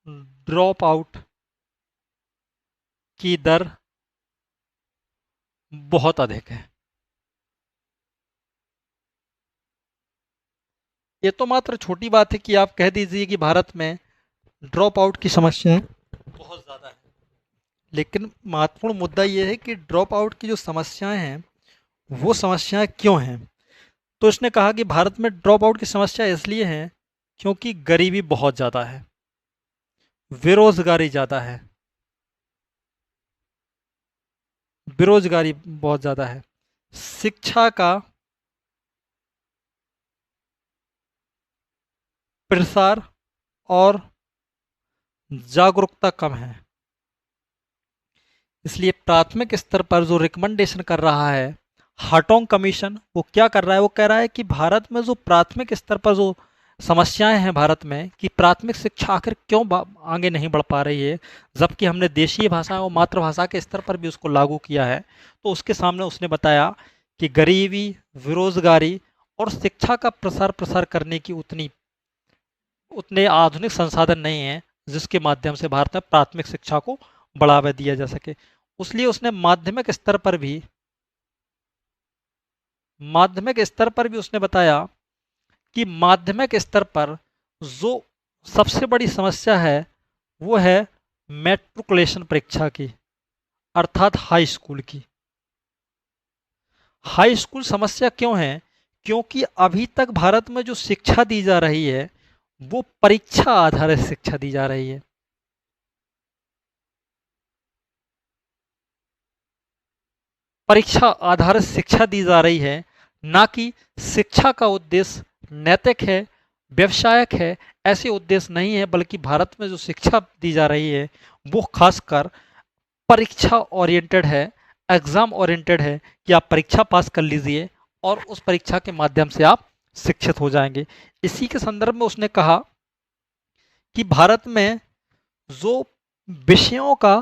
ड्रॉप आउट की दर बहुत अधिक है। ये तो मात्र छोटी बात है कि आप कह दीजिए कि भारत में ड्रॉप आउट की समस्या बहुत ज़्यादा है, लेकिन महत्वपूर्ण मुद्दा ये है कि ड्रॉप आउट की जो समस्याएं हैं वो समस्याएं क्यों हैं। तो इसने कहा कि भारत में ड्रॉप आउट की समस्या इसलिए है क्योंकि गरीबी बहुत ज़्यादा है, बेरोजगारी बहुत ज़्यादा है, शिक्षा का प्रसार और जागरूकता कम है। इसलिए प्राथमिक स्तर पर जो रिकमेंडेशन कर रहा है हार्टोंग कमीशन, वो क्या कर रहा है, वो कह रहा है कि भारत में जो प्राथमिक स्तर पर जो समस्याएं हैं भारत में, कि प्राथमिक शिक्षा आखिर क्यों आगे नहीं बढ़ पा रही है, जबकि हमने देशीय भाषा और मातृभाषा के स्तर पर भी उसको लागू किया है। तो उसके सामने उसने बताया कि गरीबी, बेरोजगारी और शिक्षा का प्रसार प्रसार करने की उतने आधुनिक संसाधन नहीं हैं जिसके माध्यम से भारत में प्राथमिक शिक्षा को बढ़ावा दिया जा सके। इसलिए उसने माध्यमिक स्तर पर भी उसने बताया कि माध्यमिक स्तर पर जो सबसे बड़ी समस्या है वो है मैट्रिकुलेशन परीक्षा की, अर्थात हाई स्कूल की। हाई स्कूल समस्या क्यों है? क्योंकि अभी तक भारत में जो शिक्षा दी जा रही है वो परीक्षा आधारित शिक्षा दी जा रही है। परीक्षा आधारित शिक्षा दी जा रही है, ना कि शिक्षा का उद्देश्य नैतिक है, व्यवसायिक है, ऐसे उद्देश्य नहीं है, बल्कि भारत में जो शिक्षा दी जा रही है वो खासकर परीक्षा ओरिएंटेड है, एग्जाम ओरिएंटेड है, कि आप परीक्षा पास कर लीजिए और उस परीक्षा के माध्यम से आप शिक्षित हो जाएंगे। इसी के संदर्भ में उसने कहा कि भारत में जो विषयों का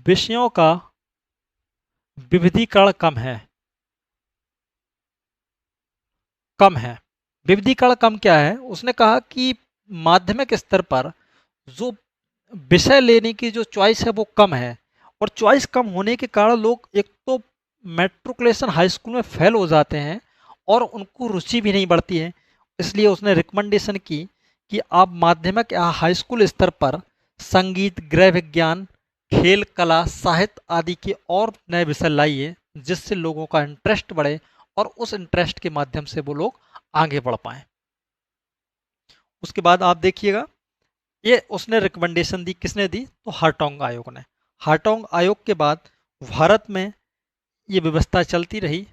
विषयों का विविधीकरण कम है। विविधीकरण कम क्या है? उसने कहा कि माध्यमिक स्तर पर जो विषय लेने की जो चॉइस है वो कम है, और चॉइस कम होने के कारण लोग एक तो मेट्रिकुलेशन हाई स्कूल में फेल हो जाते हैं और उनको रुचि भी नहीं बढ़ती है। इसलिए उसने रिकमेंडेशन की कि आप माध्यमिक या हाई स्कूल स्तर पर संगीत, गृह विज्ञान, खेल, कला, साहित्य आदि के और नए विषय लाइए, जिससे लोगों का इंटरेस्ट बढ़े और उस इंटरेस्ट के माध्यम से वो लोग आगे बढ़ पाएं। उसके बाद आप देखिएगा, ये उसने रिकमेंडेशन दी, किसने दी? तो हार्टोंग आयोग ने। हार्टोंग आयोग के बाद भारत में ये व्यवस्था चलती रही।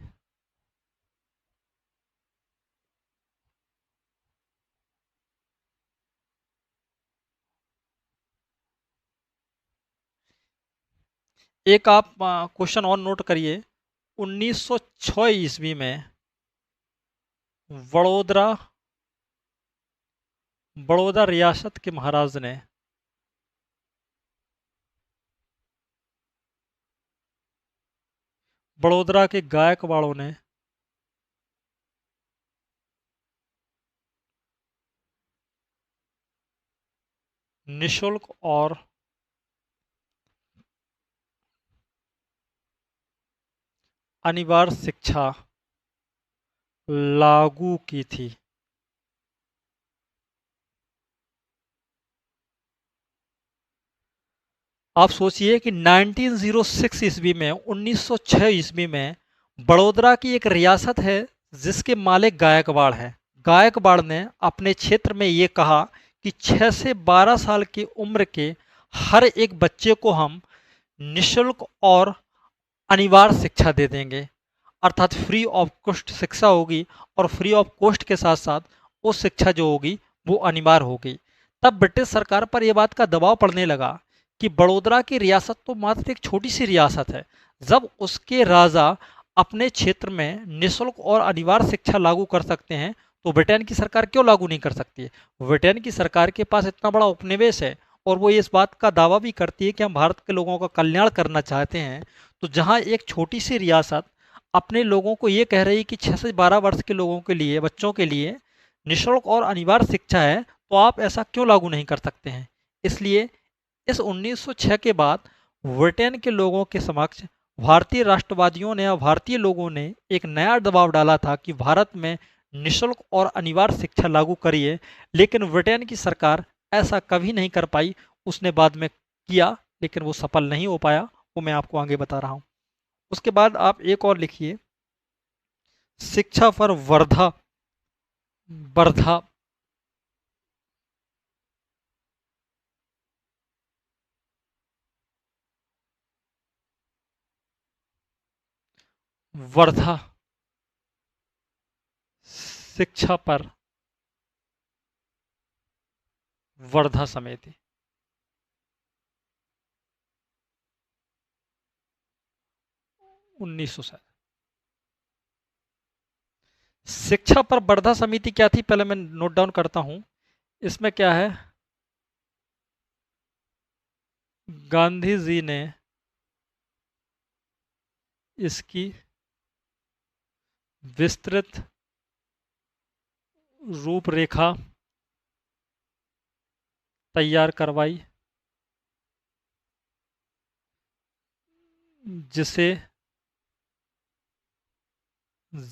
एक आप क्वेश्चन और नोट करिए। 1906 ईस्वी में बड़ोदरा बड़ौदा रियासत के महाराज ने बड़ोदरा के गायकवाड़ों ने निशुल्क और अनिवार्य शिक्षा लागू की थी। आप सोचिए कि 1906 ईस्वी में, 1906 ईस्वी में बड़ोदरा की एक रियासत है जिसके मालिक गायकवाड़ है। गायकवाड़ ने अपने क्षेत्र में ये कहा कि 6 से 12 साल की उम्र के हर एक बच्चे को हम निशुल्क और अनिवार्य शिक्षा दे देंगे, अर्थात फ्री ऑफ कॉस्ट शिक्षा होगी, और फ्री ऑफ कॉस्ट के साथ साथ वो शिक्षा जो होगी वो अनिवार्य होगी। तब ब्रिटिश सरकार पर यह बात का दबाव पड़ने लगा कि बड़ोदरा की रियासत तो मात्र एक छोटी सी रियासत है, जब उसके राजा अपने क्षेत्र में निःशुल्क और अनिवार्य शिक्षा लागू कर सकते हैं तो ब्रिटेन की सरकार क्यों लागू नहीं कर सकती है? ब्रिटेन की सरकार के पास इतना बड़ा उपनिवेश है और वो इस बात का दावा भी करती है कि हम भारत के लोगों का कल्याण करना चाहते हैं। तो जहाँ एक छोटी सी रियासत अपने लोगों को ये कह रही है कि 6 से 12 वर्ष के लोगों के लिए, बच्चों के लिए निःशुल्क और अनिवार्य शिक्षा है, तो आप ऐसा क्यों लागू नहीं कर सकते हैं? इसलिए इस 1906 के बाद ब्रिटेन के लोगों के समक्ष भारतीय राष्ट्रवादियों ने और भारतीय लोगों ने एक नया दबाव डाला था कि भारत में निःशुल्क और अनिवार्य शिक्षा लागू करिए, लेकिन ब्रिटेन की सरकार ऐसा कभी नहीं कर पाई। उसने बाद में किया लेकिन वो सफल नहीं हो पाया, वो मैं आपको आगे बता रहा हूँ। उसके बाद आप एक और लिखिए, शिक्षा पर वर्धा वर्धा शिक्षा पर वर्धा समिति। 1900। शिक्षा पर वर्धा समिति क्या थी, पहले मैं नोट डाउन करता हूं। इसमें क्या है, गांधी जी ने इसकी विस्तृत रूपरेखा तैयार करवाई, जिसे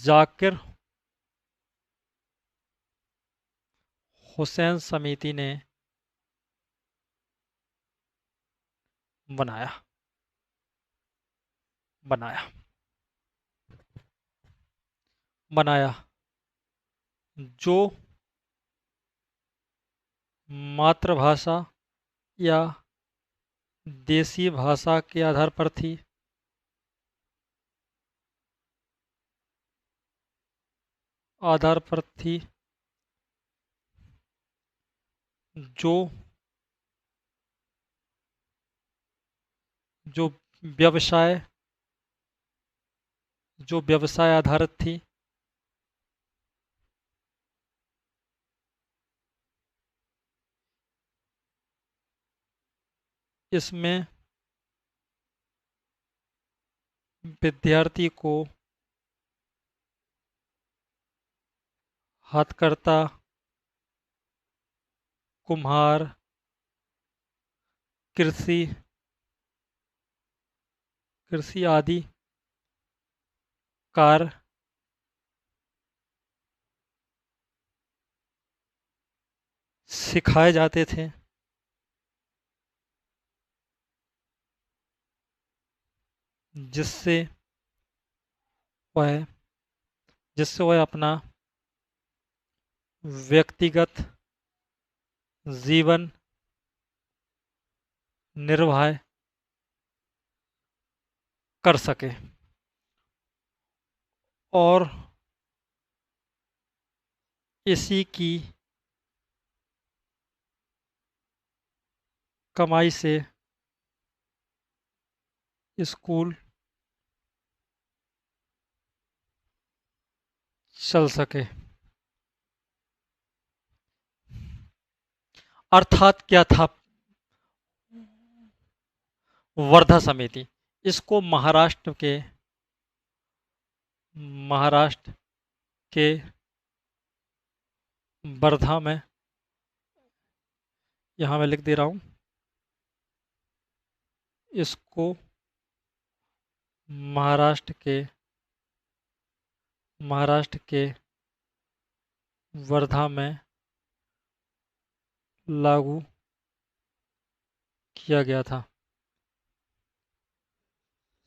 जाकिर हुसैन समिति ने बनाया बनाया बनाया जो मातृभाषा या देसी भाषा के आधार पर थी, आधार पर थी, जो जो व्यवसाय जो व्यवसाय आधारित थी, इसमें विद्यार्थी को हथकरघा, कुम्हार, कृषि कृषि आदि कार्य सिखाए जाते थे, जिससे वह जिससे वह अपना व्यक्तिगत जीवन निर्वाह कर सके और इसी की कमाई से स्कूल चल सके। अर्थात क्या था वर्धा समिति? इसको महाराष्ट्र के वर्धा में, यहाँ मैं लिख दे रहा हूँ, इसको महाराष्ट्र के वर्धा में लागू किया गया था।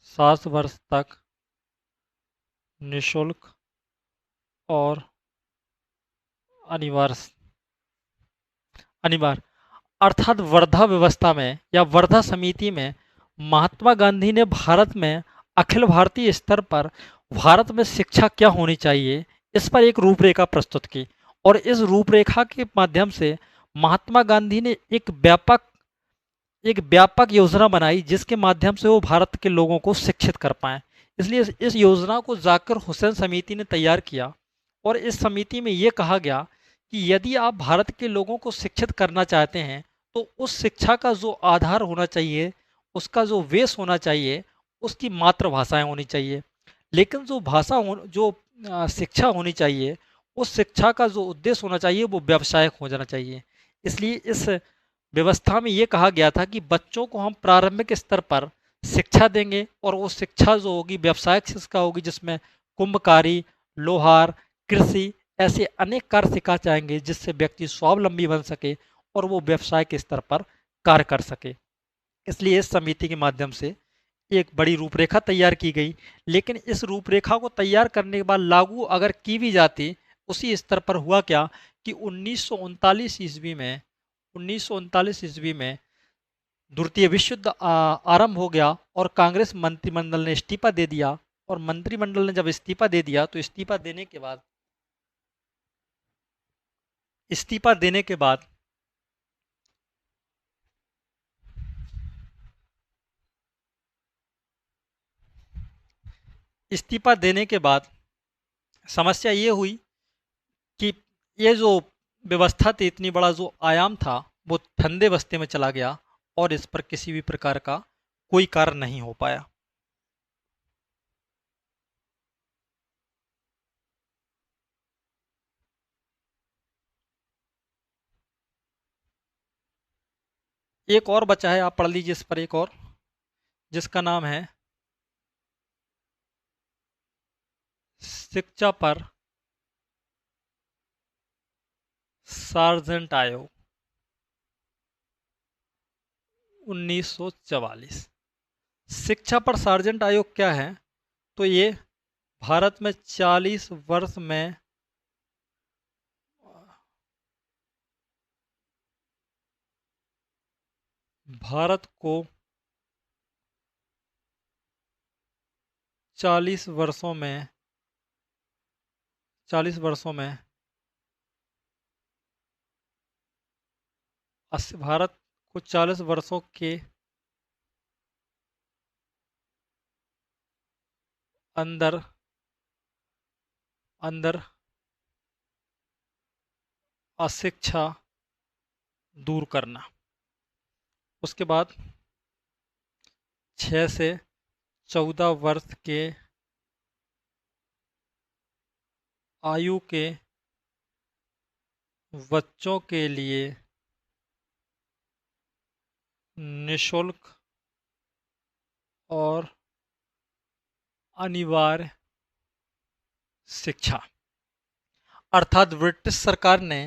7 वर्ष तक निःशुल्क और अनिवार्य अनिवार्य अर्थात वर्धा व्यवस्था में या वर्धा समिति में महात्मा गांधी ने भारत में अखिल भारतीय स्तर पर भारत में शिक्षा क्या होनी चाहिए, इस पर एक रूपरेखा प्रस्तुत की। और इस रूपरेखा के माध्यम से महात्मा गांधी ने एक व्यापक योजना बनाई, जिसके माध्यम से वो भारत के लोगों को शिक्षित कर पाए। इसलिए इस योजना को जाकिर हुसैन समिति ने तैयार किया और इस समिति में ये कहा गया कि यदि आप भारत के लोगों को शिक्षित करना चाहते हैं तो उस शिक्षा का जो आधार होना चाहिए, उसका जो वेश होना चाहिए, उसकी मातृभाषाएं होनी चाहिए। लेकिन जो शिक्षा होनी चाहिए, उस शिक्षा का जो उद्देश्य होना चाहिए वो व्यावसायिक हो जाना चाहिए। इसलिए इस व्यवस्था में ये कहा गया था कि बच्चों को हम प्रारंभिक स्तर पर शिक्षा देंगे और वो शिक्षा जो होगी व्यावसायिक शिक्षा होगी, जिसमें कुंभकारी, लोहार, कृषि ऐसे अनेक कार्य सिखा जाएंगे, जिससे व्यक्ति स्वावलंबी बन सके और वो व्यवसाय के स्तर पर कार्य कर सके। इसलिए इस समिति के माध्यम से एक बड़ी रूपरेखा तैयार की गई। लेकिन इस रूपरेखा को तैयार करने के बाद लागू अगर की भी जाती, उसी स्तर पर हुआ क्या कि 1939 ईस्वी में द्वितीय विश्व युद्ध आरंभ हो गया और कांग्रेस मंत्रिमंडल ने इस्तीफा दे दिया। और मंत्रिमंडल ने जब इस्तीफा दे दिया तो इस्तीफा देने के बाद इस्तीफा देने के बाद समस्या ये हुई कि ये जो व्यवस्था थी, इतनी बड़ा जो आयाम था, वो ठंडे बस्ते में चला गया और इस पर किसी भी प्रकार का कोई कार्य नहीं हो पाया। एक और बचा है, आप पढ़ लीजिए इस पर एक और, जिसका नाम है शिक्षा पर सार्जेंट आयोग 1944। शिक्षा पर सार्जेंट आयोग क्या है? तो ये भारत में 40 वर्ष में भारत को 40 वर्षों में 40 वर्षों में भारत को 40 वर्षों के अंदर अंदर अशिक्षा दूर करना। उसके बाद 6 से 14 वर्ष के आयु के बच्चों के लिए निशुल्क और अनिवार्य शिक्षा। अर्थात ब्रिटिश सरकार ने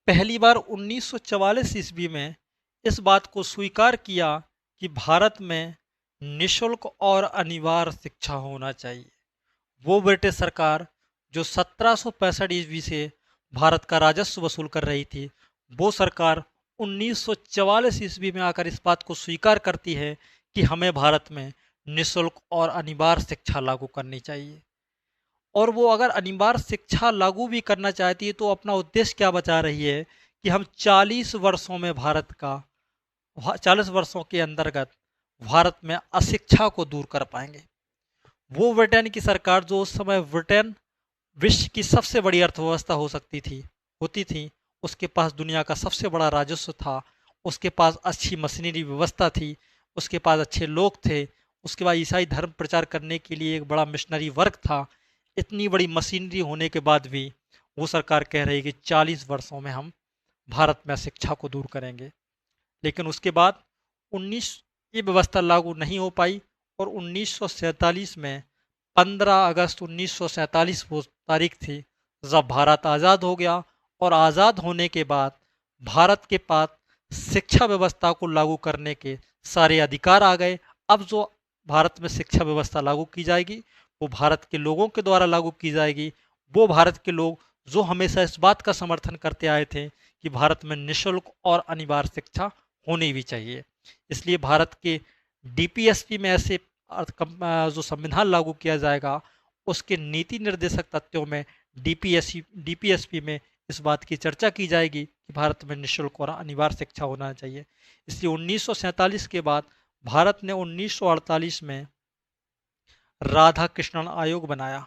पहली बार 1944 ईस्वी में इस बात को स्वीकार किया कि भारत में निशुल्क और अनिवार्य शिक्षा होना चाहिए। वो ब्रिटिश सरकार जो 1765 ईस्वी से भारत का राजस्व वसूल कर रही थी, वो सरकार 1944 ईस्वी में आकर इस बात को स्वीकार करती है कि हमें भारत में निशुल्क और अनिवार्य शिक्षा लागू करनी चाहिए। और वो अगर अनिवार्य शिक्षा लागू भी करना चाहती है तो अपना उद्देश्य क्या बचा रही है कि हम 40 वर्षों में 40 वर्षों के अंतर्गत भारत में अशिक्षा को दूर कर पाएंगे। वो ब्रिटेन की सरकार जो उस समय ब्रिटेन विश्व की सबसे बड़ी अर्थव्यवस्था हो सकती थी होती थी, उसके पास दुनिया का सबसे बड़ा राजस्व था, उसके पास अच्छी मशीनरी व्यवस्था थी, उसके पास अच्छे लोग थे, उसके बाद ईसाई धर्म प्रचार करने के लिए एक बड़ा मिशनरी वर्क था। इतनी बड़ी मशीनरी होने के बाद भी वो सरकार कह रही है कि 40 वर्षों में हम भारत में शिक्षा को दूर करेंगे। लेकिन उसके बाद 19 ये व्यवस्था लागू नहीं हो पाई और 1947 में 15 अगस्त 1947 वो तारीख थी जब भारत आज़ाद हो गया। और आज़ाद होने के बाद भारत के पास शिक्षा व्यवस्था को लागू करने के सारे अधिकार आ गए। अब जो भारत में शिक्षा व्यवस्था लागू की जाएगी वो भारत के लोगों के द्वारा लागू की जाएगी। वो भारत के लोग जो हमेशा इस बात का समर्थन करते आए थे कि भारत में निःशुल्क और अनिवार्य शिक्षा होनी भी चाहिए। इसलिए भारत के डीपीएसपी में ऐसे जो संविधान लागू किया जाएगा उसके नीति निर्देशक तथ्यों में डीपीएसपी में इस बात की चर्चा की जाएगी कि भारत में निःशुल्क और अनिवार्य शिक्षा होना चाहिए। इसलिए 1947 के बाद भारत ने 1948 में राधा कृष्णन आयोग बनाया।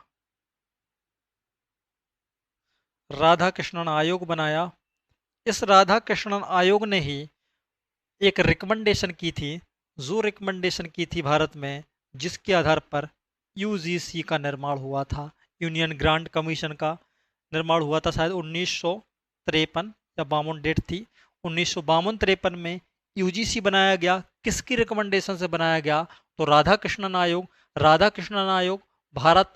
राधा कृष्णन आयोग बनाया। इस राधा कृष्णन आयोग ने ही एक रिकमेंडेशन की थी, जो रिकमेंडेशन की थी भारत में, जिसके आधार पर यूजीसी का निर्माण हुआ था, यूनियन ग्रांट कमीशन का निर्माण हुआ था। शायद 1953 या 52 डेट थी। 1952-53 में यूजीसी बनाया गया। किसकी रिकमेंडेशन से बनाया गया? तो राधा कृष्णन आयोग। राधा कृष्णन आयोग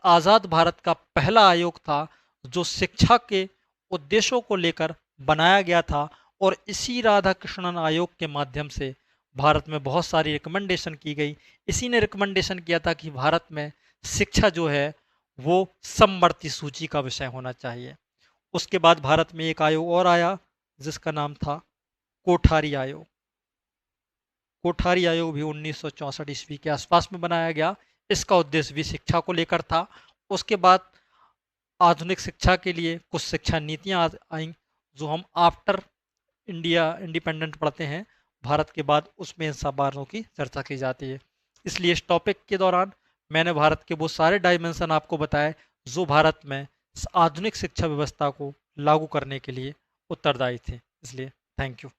आज़ाद भारत का पहला आयोग था जो शिक्षा के उद्देश्यों को लेकर बनाया गया था। और इसी राधा कृष्णन आयोग के माध्यम से भारत में बहुत सारी रिकमेंडेशन की गई। इसी ने रिकमेंडेशन किया था कि भारत में शिक्षा जो है वो समवर्ती सूची का विषय होना चाहिए। उसके बाद भारत में एक आयोग और आया जिसका नाम था कोठारी आयोग। कोठारी आयोग भी 1964 ईस्वी के आसपास में बनाया गया। इसका उद्देश्य भी शिक्षा को लेकर था। उसके बाद आधुनिक शिक्षा के लिए कुछ शिक्षा नीतियाँ आई जो हम आफ्टर इंडिया इंडिपेंडेंट पढ़ते हैं भारत के बाद, उसमें इन सब बातों की चर्चा की जाती है। इसलिए इस टॉपिक के दौरान मैंने भारत के वो सारे डायमेंशन आपको बताए जो भारत में आधुनिक शिक्षा व्यवस्था को लागू करने के लिए उत्तरदायी थे। इसलिए थैंक यू।